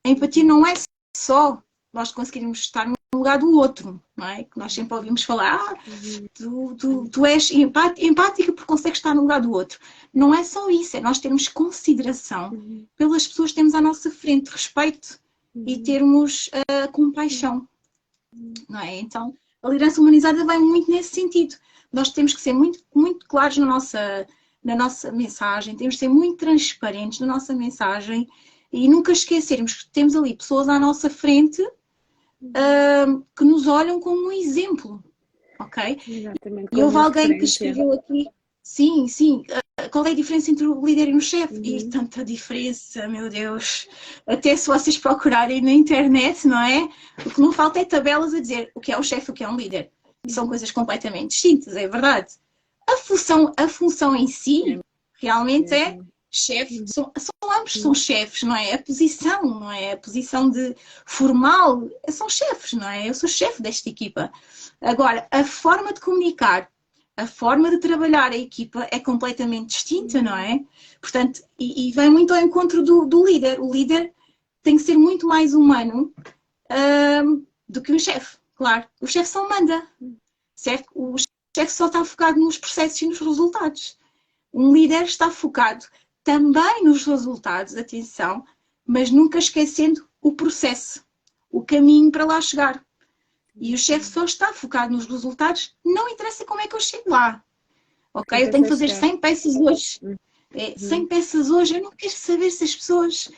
A empatia Uhum. não é só nós conseguirmos estar no lugar do outro, não é? Que nós sempre ouvimos falar, Uhum. tu és empática porque consegues estar no lugar do outro. Não é só isso, é nós termos consideração Uhum. pelas pessoas que temos à nossa frente, respeito e Uhum. termos compaixão, não é? Então, a liderança humanizada vai muito nesse sentido. Nós temos que ser muito, muito claros na nossa mensagem, temos que ser muito transparentes na nossa mensagem e nunca esquecermos que temos ali pessoas à nossa frente Uhum. que nos olham como um exemplo, ok? Exatamente, E como houve uma alguém que referência. escreveu aqui, sim, sim, qual é a diferença entre o líder e o chefe? E Uhum. tanta diferença, meu Deus. Até se vocês procurarem na internet, não é? O que não falta é tabelas a dizer o que é o chefe e o que é um líder. E são Uhum. coisas completamente distintas, é verdade. A função em É si realmente é mesmo. chefe, Uhum. ambos são chefes, não é? A posição, não é? A posição de formal, são chefes, não é? Eu sou chefe desta equipa. Agora, a forma de comunicar, a forma de trabalhar a equipa é completamente distinta, não Uhum. é? Portanto, e vem muito ao encontro do líder. O líder tem que ser muito mais humano do que o chefe, claro. O chefe só manda, certo? O chefe só está focado nos processos e nos resultados. Um líder está focado também nos resultados, atenção, mas nunca esquecendo o processo, o caminho para lá chegar. E o chefe Uhum. só está focado nos resultados, não interessa como é que eu chego lá. Ok? Eu tenho que Interessa fazer chegar. 100 peças hoje. Uhum. 100 peças hoje, eu não quero saber se as pessoas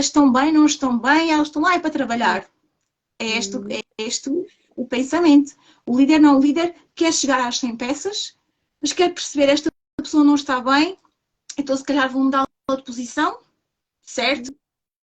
estão bem, não estão bem, elas estão lá para trabalhar. Uhum. É este o pensamento. O líder não, o líder quer chegar às 100 peças, mas quer perceber esta pessoa não está bem, então se calhar vou mudar de posição, certo?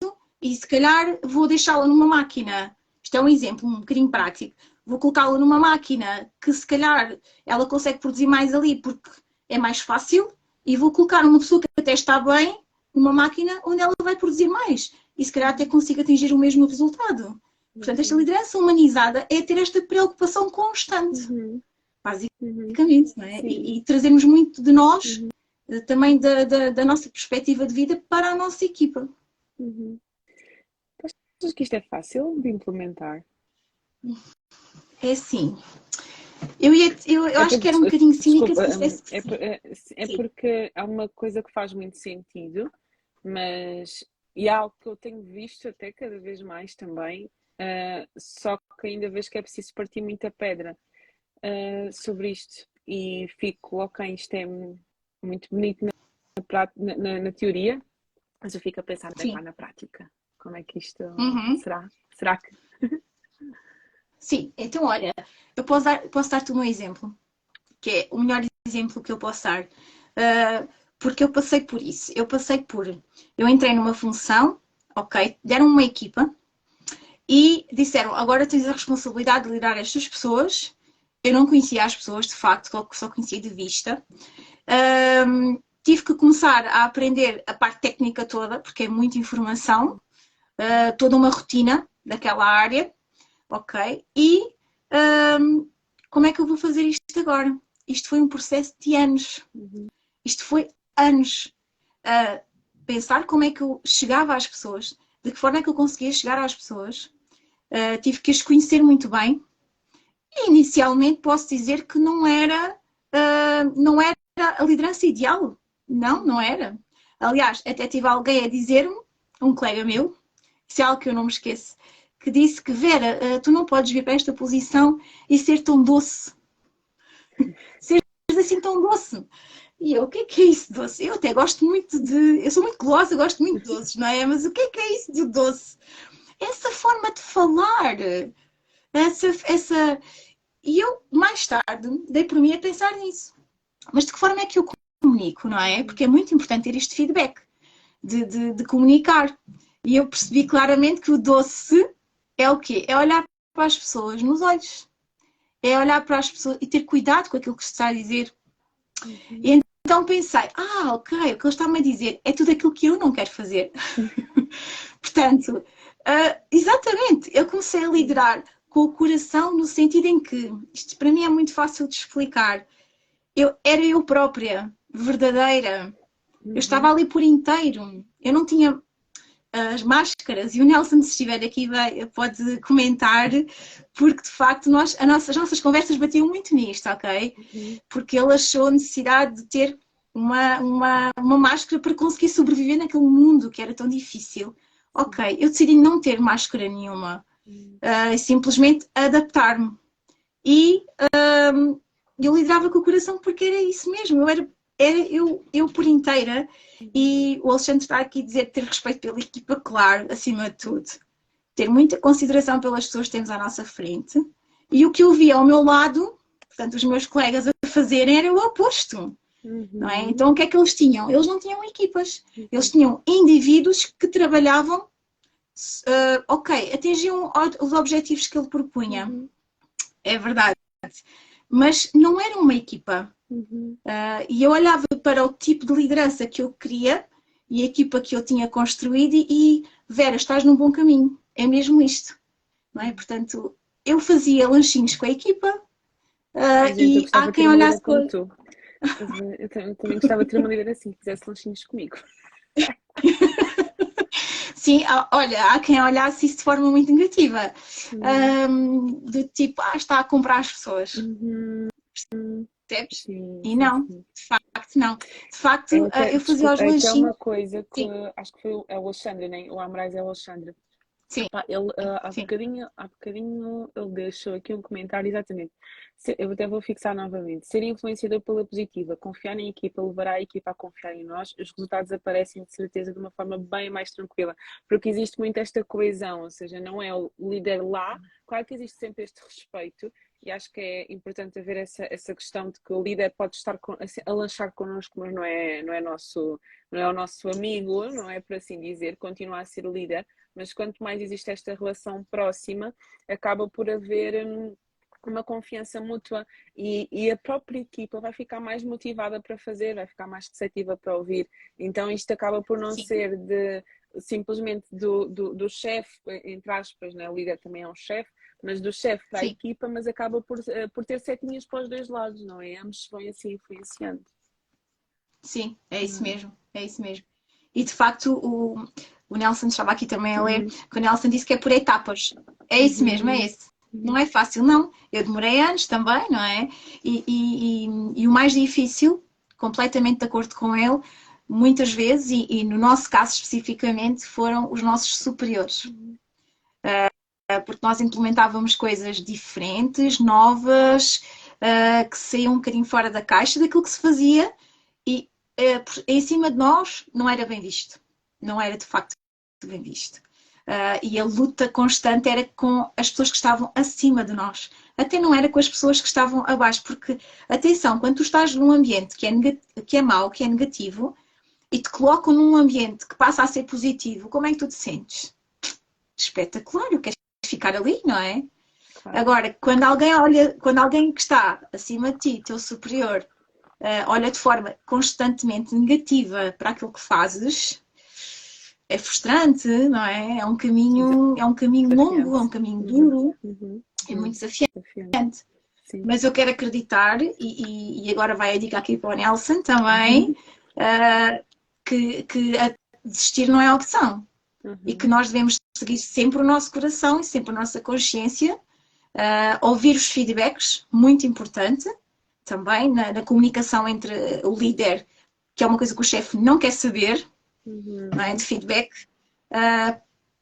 Uhum. E se calhar vou deixá-la numa máquina. Isto é um exemplo um bocadinho prático. Vou colocá-la numa máquina que se calhar ela consegue produzir mais ali porque é mais fácil e vou colocar uma pessoa que até está bem numa máquina onde ela vai produzir mais e se calhar até consiga atingir o mesmo resultado. Portanto, esta Uhum. liderança humanizada é ter esta preocupação constante, Uhum. Uhum. basicamente, não é? Sim. E trazermos muito de nós, Uhum. também da nossa perspectiva de vida para a nossa equipa. Uhum. Achas que isto é fácil de implementar? É assim, eu É acho porque, que era um bocadinho cínica desculpa, se dissesse que é, sim. é Sim. porque há uma coisa que faz muito sentido, mas e é algo que eu tenho visto até cada vez mais também, só que ainda vejo que é preciso partir muita pedra sobre isto e fico, ok, isto é muito bonito na teoria, mas eu fico a pensar, Sim. na prática, como é que isto Uhum. será? Será que. Sim. Então, olha, eu posso dar-te um exemplo. que é o melhor exemplo que eu posso dar. Porque eu passei por isso. Eu entrei numa função, ok, deram uma equipa e disseram, agora tens a responsabilidade de liderar estas pessoas. Eu não conhecia as pessoas, de facto, só conhecia de vista. Tive que começar a aprender a parte técnica toda, porque é muita informação, toda uma rotina daquela área, ok? E como é que eu vou fazer isto agora? Isto foi um processo de anos. Isto foi anos. Pensar como é que eu chegava às pessoas, de que forma é que eu conseguia chegar às pessoas. Tive que as conhecer muito bem. E inicialmente posso dizer que não era a liderança ideal. Não era. Aliás, até tive alguém a dizer-me, um colega meu, isso é algo que eu não me esqueço, que disse que Vera, tu não podes vir para esta posição e ser tão doce. Seres assim tão doce. E eu, o que é isso de doce? Eu até gosto muito de... Eu sou muito gulosa, gosto muito de doces, não é? Mas o que é isso de doce? Essa forma de falar, essa... E eu, mais tarde, dei por mim a pensar nisso. Mas de que forma é que eu comunico, não é? Porque é muito importante ter este feedback de comunicar. E eu percebi claramente que o doce é o quê? É olhar para as pessoas nos olhos. É olhar para as pessoas e ter cuidado com aquilo que se está a dizer. E então pensei, ok, o que ele está-me a dizer é tudo aquilo que eu não quero fazer. Portanto, exatamente, eu comecei a liderar com o coração no sentido em que, isto para mim é muito fácil de explicar, era eu própria, verdadeira, eu estava ali por inteiro, eu não tinha as máscaras, e o Nelson, se estiver aqui, pode comentar, porque de facto as nossas conversas batiam muito nisto, ok? Porque ele achou a necessidade de ter uma máscara para conseguir sobreviver naquele mundo que era tão difícil. Ok, eu decidi não ter máscara nenhuma, simplesmente adaptar-me. E eu liderava com o coração porque era isso mesmo, eu por inteira. E o Alexandre está aqui a dizer ter respeito pela equipa, claro, acima de tudo. Ter muita consideração pelas pessoas que temos à nossa frente. E o que eu via ao meu lado, portanto, os meus colegas a fazerem era o oposto. Não é? Então, o que é que eles tinham? Eles não tinham equipas. Eles tinham indivíduos que trabalhavam, atingiam os objetivos que ele propunha. É verdade. Mas não era uma equipa. E eu olhava para o tipo de liderança que eu queria e a equipa que eu tinha construído e Vera, estás num bom caminho. É mesmo isto. Não é? Portanto, eu fazia lanchinhos com a equipa e há quem olhasse como tu. Eu também gostava de ter uma líder assim, que fizesse lanchinhos comigo. Sim, olha, há quem olhasse isso de forma muito negativa. Do tipo, está a comprar as pessoas. Percebes? E não, de facto não. De facto, eu fazia os lanchinhos. É uma coisa que acho que foi o Alexandre, nem o Amrais é o Alexandre. Sim. Ele há bocadinho ele deixou aqui um comentário exatamente. Eu até vou fixar novamente. Ser influenciador pela positiva, confiar na equipa, levará a equipa a confiar em nós, os resultados aparecem de certeza de uma forma bem mais tranquila, porque existe muito esta coesão, ou seja, não é o líder lá, claro que existe sempre este respeito, e acho que é importante haver essa questão de que o líder pode estar a lanchar connosco, mas não é o nosso amigo, não é por assim dizer, continua a ser o líder. Mas quanto mais existe esta relação próxima, acaba por haver uma confiança mútua e a própria equipa vai ficar mais motivada para fazer, vai ficar mais receptiva para ouvir. Então isto acaba por não ser simplesmente do chefe, entre aspas, né? O líder também é um chefe, mas do chefe para a equipa, mas acaba por ter setinhas para os dois lados, não é? Ambos vão assim influenciando. Sim, é isso mesmo, é isso mesmo. E de facto o Nelson estava aqui também a ler, que o Nelson disse que é por etapas. É isso mesmo, é esse. Não é fácil, não. Eu demorei anos também, não é? E o mais difícil, completamente de acordo com ele, muitas vezes, e no nosso caso especificamente, foram os nossos superiores. Porque nós implementávamos coisas diferentes, novas, que saíam um bocadinho fora da caixa daquilo que se fazia e em cima de nós não era bem visto. Não era de facto bem visto. e a luta constante era com as pessoas que estavam acima de nós. Até não era com as pessoas que estavam abaixo, porque, atenção, quando tu estás num ambiente que é mau, que é negativo, e te colocam num ambiente que passa a ser positivo, como é que tu te sentes? Espetacular, eu quero ficar ali, não é? Claro. Agora, quando alguém que está acima de ti, teu superior, olha de forma constantemente negativa para aquilo que fazes, é frustrante, não é? É um caminho longo, é Desafiante. um caminho duro, Uhum. é muito desafiante. Desafiante. Sim. Mas eu quero acreditar, e agora vai a dica aqui para o Nelson também, que desistir não é opção. E que nós devemos seguir sempre o nosso coração e sempre a nossa consciência, ouvir os feedbacks, muito importante, também na comunicação entre o líder, que é uma coisa que o chefe não quer saber, não é? De feedback.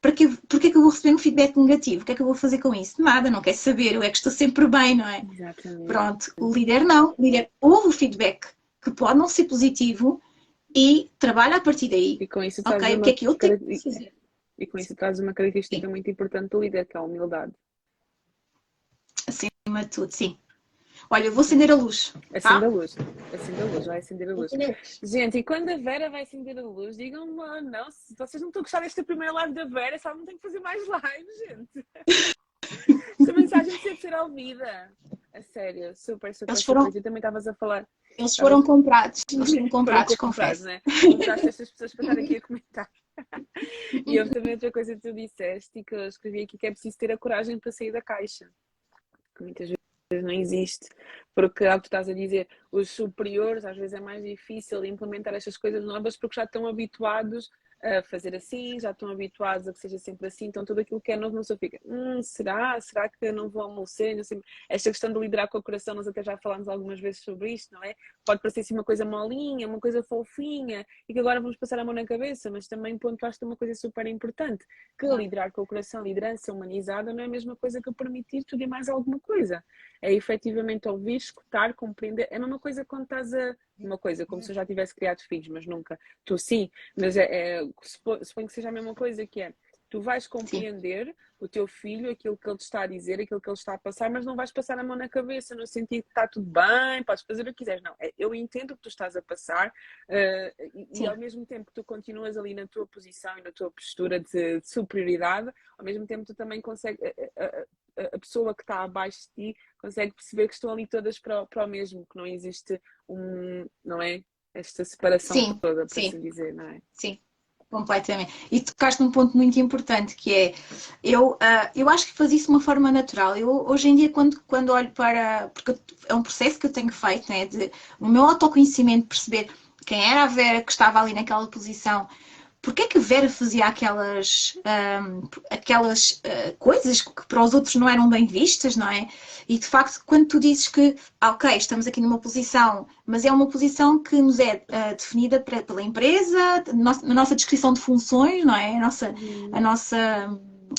Porquê que eu vou receber um feedback negativo? O que é que eu vou fazer com isso? Nada, não quer saber, eu é que estou sempre bem, não é? Exatamente. Pronto, o líder não. O líder ouve o feedback, que pode não ser positivo, e trabalha a partir daí. E com isso Ok, o que é que eu tenho que fazer? E com isso traz uma característica muito importante do líder, que é a humildade. Acima de tudo, sim. Olha, eu vou acender a luz. Acende a luz. Acende a luz, vai acender a luz. Gente, e quando a Vera vai acender a luz, digam-me lá, não, se vocês não estão a gostar desta primeira live da Vera, só não tem que fazer mais lives, gente. Esta mensagem precisa ser ouvida. A sério, super. E também estavas a falar. Eles foram comprados. Eles foram comprados, confesso. Né? Compraste estas pessoas para estar aqui a comentar. E houve também outra coisa que tu disseste e que eu escrevi aqui, que é preciso ter a coragem para sair da caixa. Que muitas vezes não existe, porque ao que tu estás a dizer, os superiores às vezes é mais difícil implementar estas coisas novas porque já estão habituados a fazer assim, já estão habituados a que seja sempre assim, então tudo aquilo que é novo não só fica, será que eu não vou almoçar? Assim, esta questão de liderar com o coração, nós até já falámos algumas vezes sobre isto, não é? Pode parecer assim uma coisa molinha, uma coisa fofinha e que agora vamos passar a mão na cabeça, mas também pontuaste uma coisa super importante, que liderar com o coração, liderança humanizada não é a mesma coisa que permitir tudo e mais alguma coisa. É efetivamente ouvir, escutar, compreender. É a mesma coisa quando estás a... Uma coisa, como se eu já tivesse criado filhos, mas nunca. Tu sim, mas suponho que seja a mesma coisa, que é, tu vais compreender o teu filho, aquilo que ele te está a dizer, aquilo que ele está a passar, mas não vais passar a mão na cabeça, no sentido que está tudo bem, podes fazer o que quiseres. Não, eu entendo o que tu estás a passar e ao mesmo tempo que tu continuas ali na tua posição e na tua postura de superioridade, ao mesmo tempo tu também consegues... A pessoa que está abaixo de ti consegue perceber que estão ali todas para o mesmo, que não existe não é? Esta separação toda, para assim dizer, não é? Sim, completamente. E tocaste num ponto muito importante, que é, eu acho que fazia isso de uma forma natural. Eu, hoje em dia, quando olho para... Porque é um processo que eu tenho feito, né, o meu autoconhecimento, perceber quem era a Vera que estava ali naquela posição, porque é que a Vera fazia aquelas coisas que para os outros não eram bem vistas, não é? E de facto, quando tu dizes que, ok, estamos aqui numa posição, mas é uma posição que nos é definida pela empresa, na nossa descrição de funções, não é?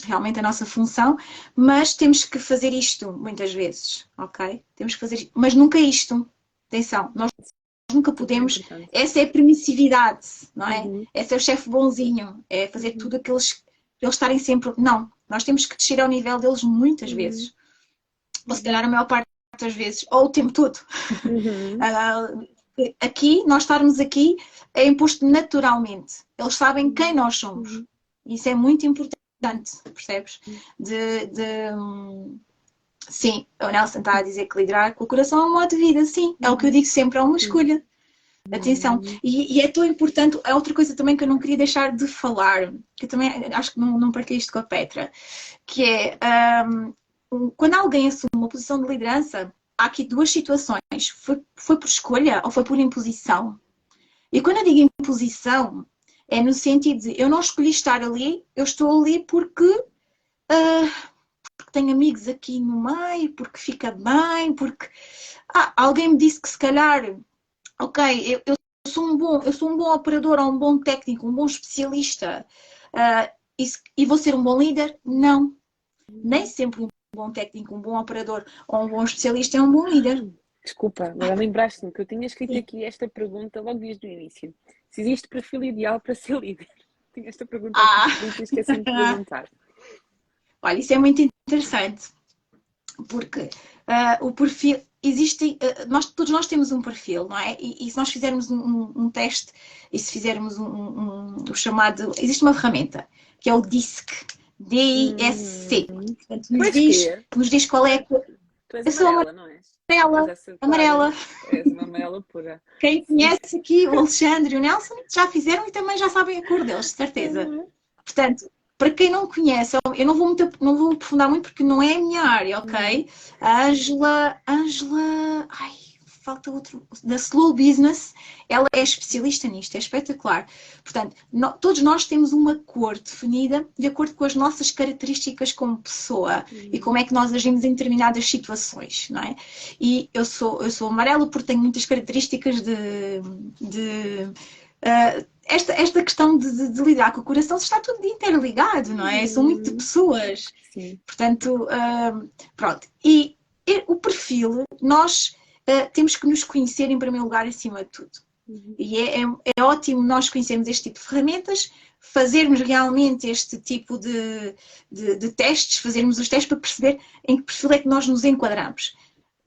Realmente a nossa função, mas temos que fazer isto muitas vezes, ok? Temos que fazer isto, mas nunca isto. Atenção, nós nunca podemos, essa é a permissividade, não é? Esse é o chefe bonzinho, é fazer tudo aquilo, eles estarem sempre, não, nós temos que descer ao nível deles muitas vezes, ou se calhar a maior parte das vezes, ou o tempo todo. Aqui, nós estarmos aqui é imposto naturalmente, eles sabem quem nós somos, isso é muito importante, percebes? Sim, o Nelson está a dizer que liderar com o coração é um modo de vida, sim. É o que eu digo sempre, é uma escolha. Atenção. E é tão importante, é outra coisa também que eu não queria deixar de falar, que eu também acho que não partilhei isto com a Petra, que é, quando alguém assume uma posição de liderança, há aqui duas situações. Foi por escolha ou foi por imposição? E quando eu digo imposição, é no sentido de, eu não escolhi estar ali, eu estou ali porque tenho amigos aqui no meio, porque fica bem, porque alguém me disse que se calhar, ok, eu sou um bom operador, ou um bom técnico, um bom especialista, e vou ser um bom líder? Não. Nem sempre um bom técnico, um bom operador ou um bom especialista é um bom líder. Desculpa, mas lembraste-me que eu tinha escrito aqui esta pergunta logo desde o início. Se existe perfil ideal para ser líder? tinha esta pergunta Ah, aqui, esqueci-me de perguntar. olha, isso é muito interessante, porque o perfil, existe, todos nós temos um perfil, não é? E se nós fizermos um teste, e se fizermos o chamado, existe uma ferramenta, que é o DISC, D-I-S-C, portanto, Pois que nos diz qual é a cor. tu és Eu sou amarela, não és? Estás amarela, a acertar. amarela. És uma amarela pura. Quem conhece aqui o Alexandre e o Nelson já fizeram e também já sabem a cor deles, de certeza. Portanto, para quem não conhece, eu não vou aprofundar muito porque não é a minha área, ok? A Ângela, ai, falta outro, da Slow Business, ela é especialista nisto, é espetacular. Portanto, todos nós temos uma cor definida de acordo com as nossas características como pessoa e como é que nós agimos em determinadas situações, não é? E eu sou amarelo porque tenho muitas características esta questão de lidar com o coração está tudo interligado, não é? São muito de pessoas. Sim. Portanto, pronto. E o perfil, nós temos que nos conhecer em primeiro lugar acima de tudo. E é ótimo nós conhecermos este tipo de ferramentas, fazermos realmente este tipo de testes, fazermos os testes para perceber em que perfil é que nós nos enquadramos.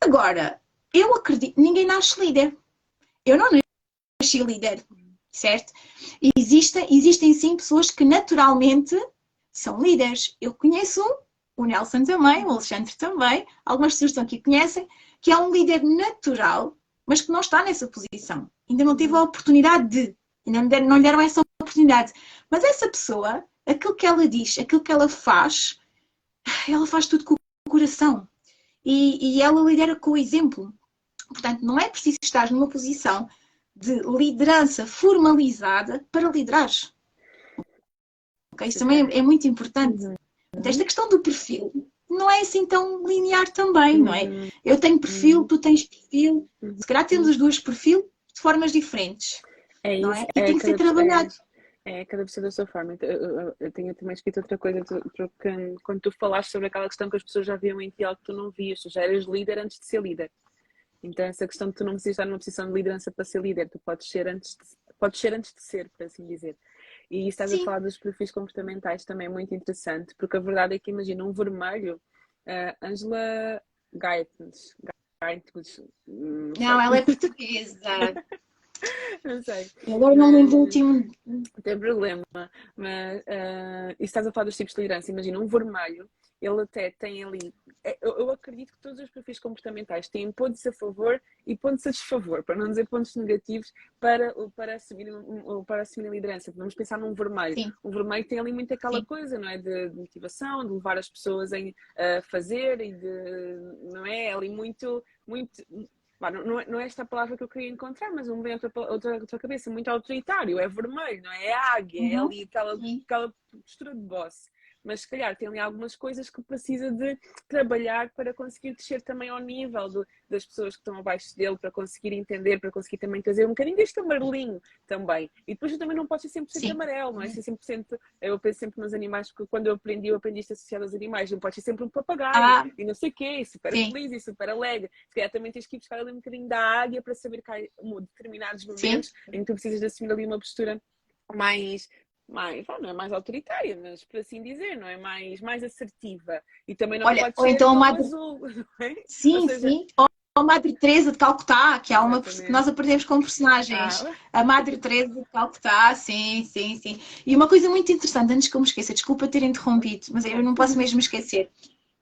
Agora, eu acredito, ninguém nasce líder. Eu não nasci líder, certo? E existem sim pessoas que naturalmente são líderes. Eu conheço o Nelson também, o Alexandre também, algumas pessoas estão aqui que conhecem, que é um líder natural, mas que não está nessa posição. Ainda não teve a oportunidade ainda não lhe deram essa oportunidade. Mas essa pessoa, aquilo que ela diz, aquilo que ela faz tudo com o coração. E ela lidera com o exemplo. Portanto, não é preciso estar numa posição de liderança formalizada para liderar. Okay? Isso também é muito importante. Esta questão do perfil não é assim tão linear também, não é? Eu tenho perfil, tu tens perfil. Se calhar temos os dois perfis de formas diferentes. É isso. Não é? E tem que ser trabalhado. Cada pessoa da sua forma. Eu tenho também escrito outra coisa, porque quando tu falaste sobre aquela questão que as pessoas já viam em ti algo que tu não vias, tu já eras líder antes de ser líder. Então essa questão de tu não precisas estar numa posição de liderança para ser líder, tu podes ser antes de ser, por assim dizer. E estás a falar dos perfis comportamentais também é muito interessante, porque a verdade é que imagina um vermelho, Ângela Gaetens. Não, ela é portuguesa. Não sei. Agora não lembro o último. Não tem problema. Mas e estás a falar dos tipos de liderança. Imagina, um vermelho, ele até tem ali. Eu acredito que todos os perfis comportamentais têm pontos a favor e pontos a desfavor, para não dizer pontos negativos, para assumir a liderança. Vamos pensar num vermelho. Sim. O vermelho tem ali muito aquela coisa, não é? De motivação, de levar as pessoas a fazer e não é? Ali muito. Não é esta a palavra que eu queria encontrar, mas não vem outra cabeça, muito autoritário, é vermelho, não é? É águia, é ali aquela postura de boss. Mas se calhar tem ali algumas coisas que precisa de trabalhar para conseguir descer também ao nível das pessoas que estão abaixo dele, para conseguir entender, para conseguir também trazer um bocadinho deste amarelinho também. E depois eu também não posso ser 100% amarelo, não é? Ser 100%, eu penso sempre nos animais, porque quando eu aprendi isto associado aos animais, não pode ser sempre um papagaio e não sei o quê, super feliz e super alegre. Se calhar também tens que ir buscar ali um bocadinho da águia para saber que há determinados momentos em que tu precisas de assumir ali uma postura não é mais autoritária, mas por assim dizer, não é mais assertiva. E também não pode ser então azul, não é? Sim. Ou a Madre Teresa de Calcutá, que é uma que nós aprendemos como personagens. A Madre Teresa de Calcutá, sim. E uma coisa muito interessante, antes que eu me esqueça, desculpa ter interrompido, mas eu não posso mesmo esquecer,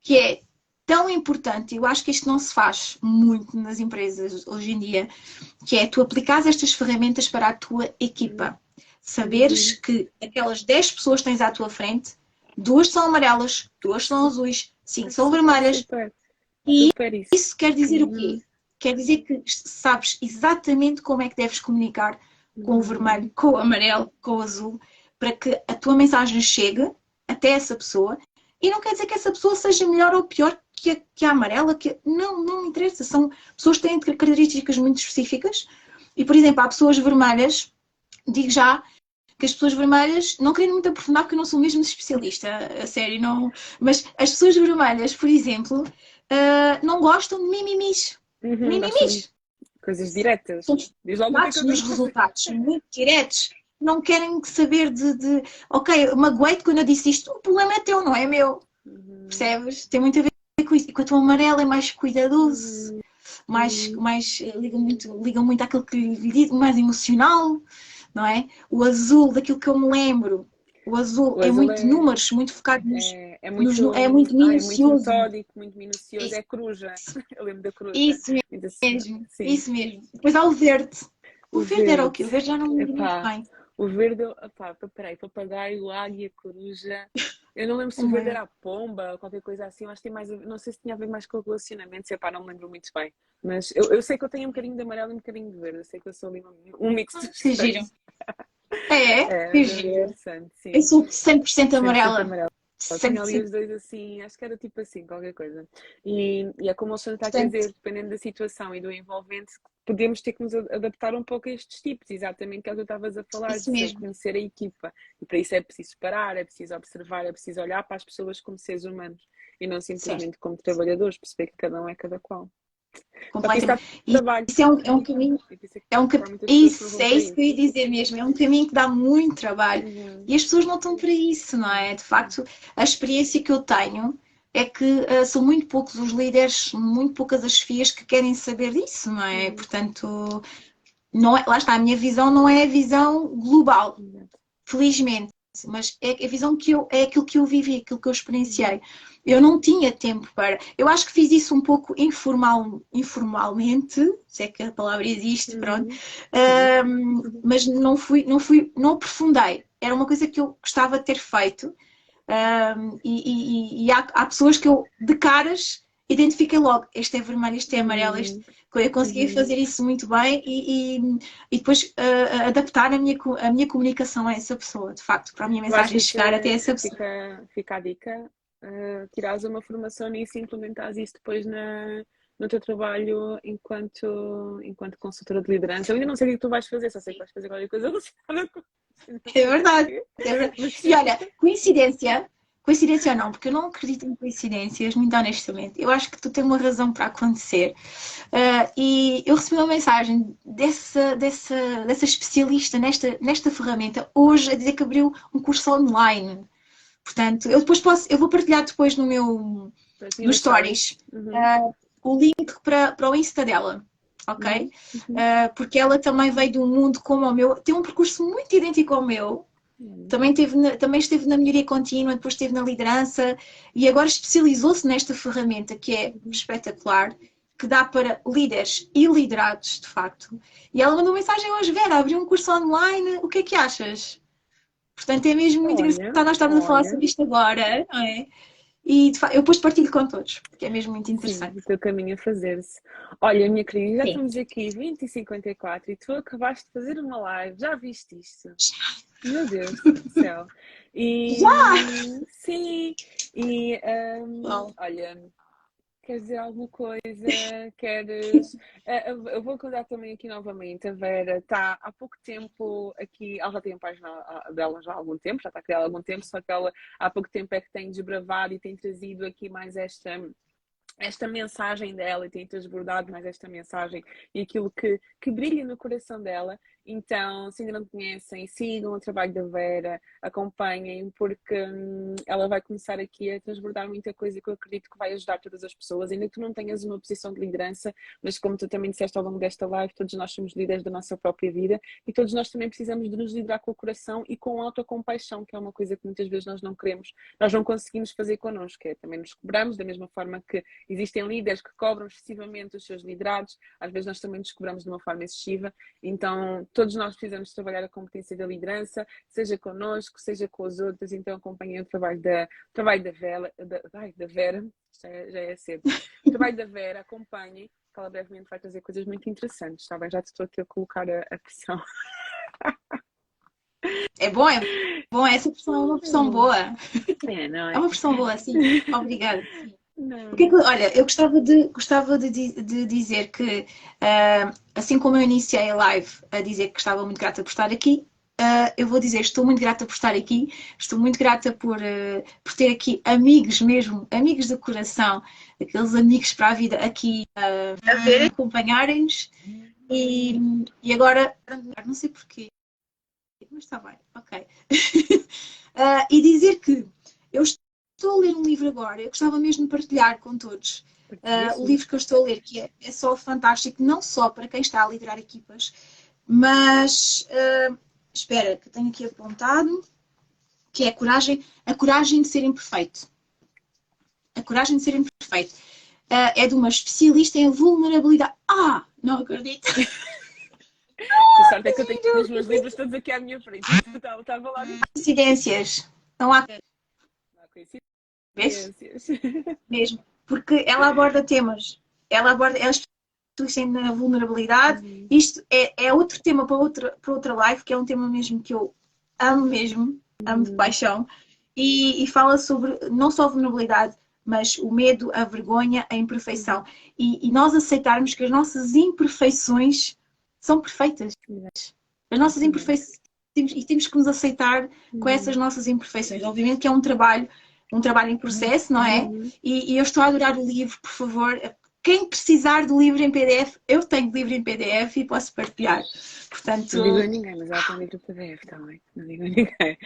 que é tão importante, eu acho que isto não se faz muito nas empresas hoje em dia, que é tu aplicares estas ferramentas para a tua equipa. Saberes que aquelas 10 pessoas que tens à tua frente, 2 são amarelas, 2 são azuis, 5 são vermelhas. E isso quer dizer o quê? Quer dizer que sabes exatamente como é que deves comunicar com o vermelho, com o amarelo, com o azul, para que a tua mensagem chegue até essa pessoa. E não quer dizer que essa pessoa seja melhor ou pior que a amarela. Não interessa. São pessoas que têm características muito específicas. E, por exemplo, há pessoas vermelhas, digo já, que as pessoas vermelhas, não querendo muito aprofundar porque eu não sou mesmo especialista, a sério, não. Mas as pessoas vermelhas, por exemplo, não gostam de mimimis. Mimimis. Coisas diretas. Diz logo nos resultados, são muito diretos. não querem saber ok, magoei-te quando eu disse isto, o problema é teu, não é meu. Percebes? Tem muito a ver com isso. Enquanto o amarelo é mais cuidadoso, mais liga muito àquilo que lhe digo, mais emocional, não é? O azul, daquilo que eu me lembro, o azul O é azul muito de números, muito focado é muito é muito minucioso. metódico, muito minucioso, Isso, é coruja. Eu lembro da coruja. isso Muito assim, mesmo, sim. isso mesmo. Depois há o verde. O O verde era o verde, quê? O verde já não me lembro muito epá, bem. o verde, epá, peraí, papagaio, águia, coruja. Eu não lembro se o verde era a pomba ou qualquer coisa assim. Eu acho que tem mais, não sei se tinha a ver mais com o relacionamento, epá, não me lembro muito bem. Mas eu sei que eu tenho um bocadinho de amarelo e um bocadinho de verde. Eu sei que eu sou ali um mix dos Que giro. dois. É, É, que mas é muito giro. interessante, Eu sim. sou 100% 100% amarela. amarelo. Tinha ali 100%. os dois assim, acho que era tipo assim, qualquer coisa. E é como o senhor está a Portanto, dizer, dependendo da situação e do envolvente, podemos ter que nos adaptar um pouco a estes tipos, exatamente que é o que eu estavas a falar, de isso saber mesmo. conhecer a equipa. E para isso é preciso parar, é preciso observar, é preciso olhar para as pessoas como seres humanos e não Certo. simplesmente como trabalhadores, perceber que cada um é cada qual. Só que isso dá Completamente. E trabalho, isso é um caminho. e por isso é que É um, há muitas pessoas que não isso, vão é para isso que isso. eu ia dizer mesmo. É um caminho que dá muito trabalho Uhum. e as pessoas não estão para isso, não é? De facto, a experiência que eu tenho é que são muito poucos os líderes, muito poucas as chefias que querem saber disso, não é? Uhum. Portanto, não é, lá está, a minha visão não é a visão global, Exato. felizmente, mas é a visão que eu, é aquilo que eu vivi, aquilo que eu Uhum. experienciei. Eu não tinha tempo para. Eu acho que fiz isso um pouco informalmente, se é que a palavra existe, pronto, Uhum. Existe. mas não aprofundei. Era uma coisa que eu gostava de ter feito. E há pessoas que eu, de caras, identifiquei logo. Este é vermelho, este é amarelo, este. Uhum. Eu consegui fazer isso muito bem e depois adaptar a minha comunicação a essa pessoa, de facto, para a minha Eu acho mensagem que isso chegar até essa pessoa. fica a dica, tirares uma formação nisso e implementares isso depois no teu trabalho enquanto consultora de liderança. Eu ainda não sei o que tu vais fazer, só sei que vais fazer qualquer coisa relacionada com isso, não É sei o verdade, quê. é verdade. Mas E olha, coincidência ou não, porque eu não acredito em coincidências, muito honestamente. Eu acho que tu tens uma razão para acontecer. E eu recebi uma mensagem dessa especialista nesta ferramenta hoje a dizer que abriu um curso online. Portanto, eu vou partilhar depois partilha no nos stories. Stories Uhum. o link para o Insta dela, ok? Uhum. Uhum. Porque ela também veio de um mundo como o meu, tem um percurso muito idêntico ao meu. Uhum. Também esteve na melhoria contínua, depois esteve na liderança e agora especializou-se nesta ferramenta que é Uhum. espetacular, que dá para líderes e liderados, de facto. E ela mandou mensagem hoje, Vera, abri um curso online, o que é que achas? Portanto, é mesmo muito engraçado Olha, nós estarmos a falar olha. sobre isto agora, não é? E eu depois partilho com todos, porque é mesmo muito Sim, interessante. o teu caminho a fazer-se. Olha, minha querida, já Sim. estamos aqui 20h54 e tu acabaste de fazer uma live. Já viste isto? Meu Deus do céu. E Já! sim, e Uau. olha, queres dizer alguma coisa? Queres. Eu vou contar também aqui novamente. A Vera está há pouco tempo aqui, ela já tem a página dela já há algum tempo, já está criada há algum tempo, só que ela há pouco tempo é que tem desbravado e tem trazido aqui mais esta mensagem dela e tem transbordado mais esta mensagem e aquilo que brilha no coração dela. Então, se ainda não conhecem, sigam o trabalho da Vera, acompanhem, porque ela vai começar aqui a transbordar muita coisa que eu acredito que vai ajudar todas as pessoas, ainda que tu não tenhas uma posição de liderança, mas como tu também disseste ao longo desta live, todos nós somos líderes da nossa própria vida e todos nós também precisamos de nos liderar com o coração e com autocompaixão, que é uma coisa que muitas vezes nós não queremos, nós não conseguimos fazer connosco, que é também nos cobramos, da mesma forma que existem líderes que cobram excessivamente os seus liderados, às vezes nós também nos cobramos de uma forma excessiva, então todos nós precisamos trabalhar a competência da liderança, seja connosco, seja com os outros, então acompanhem o trabalho da Vera, já é cedo, o trabalho da Vera, acompanhem, que ela brevemente vai trazer coisas muito interessantes, está bem? Já te estou aqui a colocar a pressão. É bom, essa versão é uma versão boa. É, não É é? uma versão boa, sim. Obrigada. Não, O que é que, não. olha, eu gostava de dizer que, assim como eu iniciei a live a dizer que estava muito grata por estar aqui, eu vou dizer, estou muito grata por estar aqui, estou muito grata por ter aqui amigos mesmo, amigos do coração, aqueles amigos para a vida aqui a verem, acompanharem-nos e agora, não sei porquê, mas está bem, ok. E dizer que eu estou a ler um livro agora, eu gostava mesmo de partilhar com todos o livro que eu estou a ler, que é só fantástico, não só para quem está a liderar equipas, mas espera, que eu tenho aqui apontado, que é a coragem de ser imperfeito. A coragem de ser imperfeito. É de uma especialista em vulnerabilidade. Não acredito! A sorte é que eu tenho os meus livros todos aqui à minha frente. Estava lá de Coincidências. Não há coincidências. mesmo. Porque ela aborda temas. Ela é especialista na vulnerabilidade. Isto é outro tema para outra live, que é um tema mesmo que eu amo mesmo. Amo de paixão. E fala sobre não só a vulnerabilidade, mas o medo, a vergonha, a imperfeição. E nós aceitarmos que as nossas imperfeições são perfeitas. As nossas imperfeições, e temos que nos aceitar com essas nossas imperfeições. Obviamente que é um trabalho em processo, não é? E eu estou a adorar o livro, por favor. Quem precisar do livro em PDF, eu tenho livro em PDF e posso partilhar. Portanto, não digo a ninguém, mas ela tem livro PDF também. Não digo a ninguém.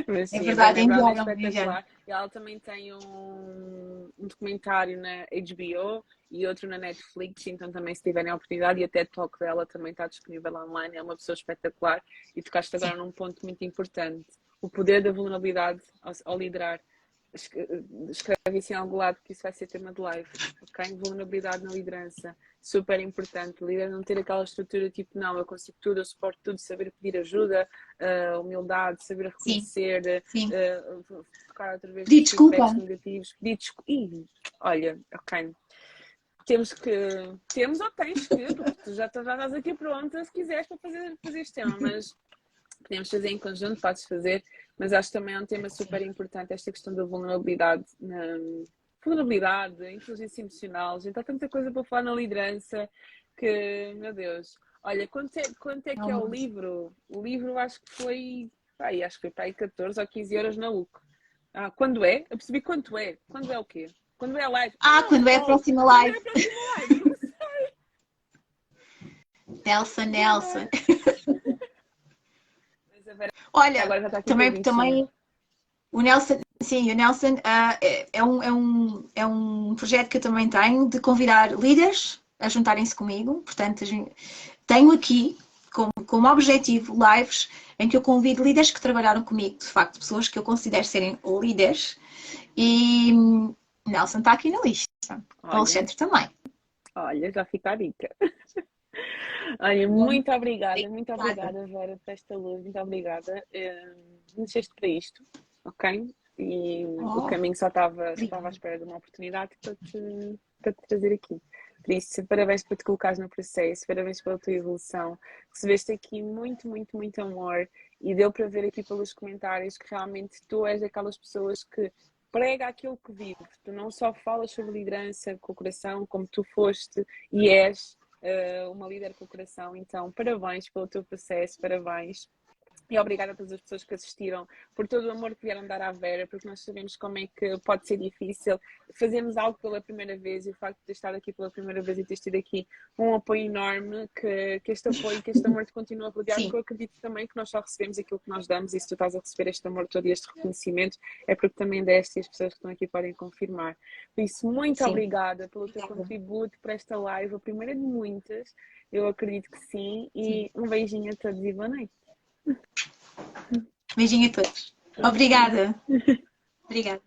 Mas, sim, é verdade, realmente enviaram. espetacular. E ela também tem um documentário na HBO e outro na Netflix, então também se tiverem a oportunidade, e a TED Talk dela também está disponível online, é uma pessoa espetacular. E tocaste agora num ponto muito importante, o poder da vulnerabilidade ao liderar. Escreve isso em algum lado, que isso vai ser tema de live, ok? Vulnerabilidade na liderança, super importante. O líder não ter aquela estrutura tipo, não, eu consigo tudo, eu suporto tudo, saber pedir ajuda, humildade, saber reconhecer, tocar outra vez pedir nos desculpa. feedbacks negativos, pedir desculpa. Olha, ok. Temos ou tens que, porque tu já estás aqui pronta se quiseres para fazer este tema, mas podemos fazer em conjunto, podes fazer, mas acho que também é um tema super importante esta questão da vulnerabilidade, inteligência emocional. Gente, há tanta coisa para falar na liderança que, meu Deus. Olha, quanto é que é o livro? O livro acho que foi para aí 14 ou 15 euros na UC. Quando é? Eu percebi quanto é. Quando é o quê? Quando é a live? Quando é a próxima live. Quando é a próxima live? Não sei. Nelson. Olha, agora já está aqui também o Nelson, sim, o Nelson é um projeto que eu também tenho de convidar líderes a juntarem-se comigo. Portanto, tenho aqui como objetivo lives em que eu convido líderes que trabalharam comigo, de facto, pessoas que eu considero serem líderes. E Nelson está aqui na lista. O Alexandre também. Olha, já fica a dica. Olha, muito obrigada, Vera, por esta luz, muito obrigada. Me deixaste para isto, ok? E o caminho só estava à espera de uma oportunidade para te trazer aqui. Por isso, parabéns por te colocares no processo, parabéns pela tua evolução. Recebeste aqui muito, muito, muito amor e deu para ver aqui pelos comentários que realmente tu és daquelas pessoas que prega aquilo que vive. Tu não só falas sobre liderança com o coração, como tu foste e és uma líder com o coração. Então, parabéns pelo teu processo, parabéns. E obrigada a todas as pessoas que assistiram, por todo o amor que vieram dar à Vera, porque nós sabemos como é que pode ser difícil fazermos algo pela primeira vez, e o facto de ter estado aqui pela primeira vez e ter tido aqui um apoio enorme, que este apoio, que este amor te continua a rodear, porque eu acredito também que nós só recebemos aquilo que nós damos, e se tu estás a receber este amor todo e este reconhecimento, é porque também deste, e as pessoas que estão aqui podem confirmar. Por isso, muito obrigada pelo teu contributo para esta live, a primeira de muitas, eu acredito que sim, e um beijinho a todos e boa noite. Beijinho a todos. Obrigada. Obrigada.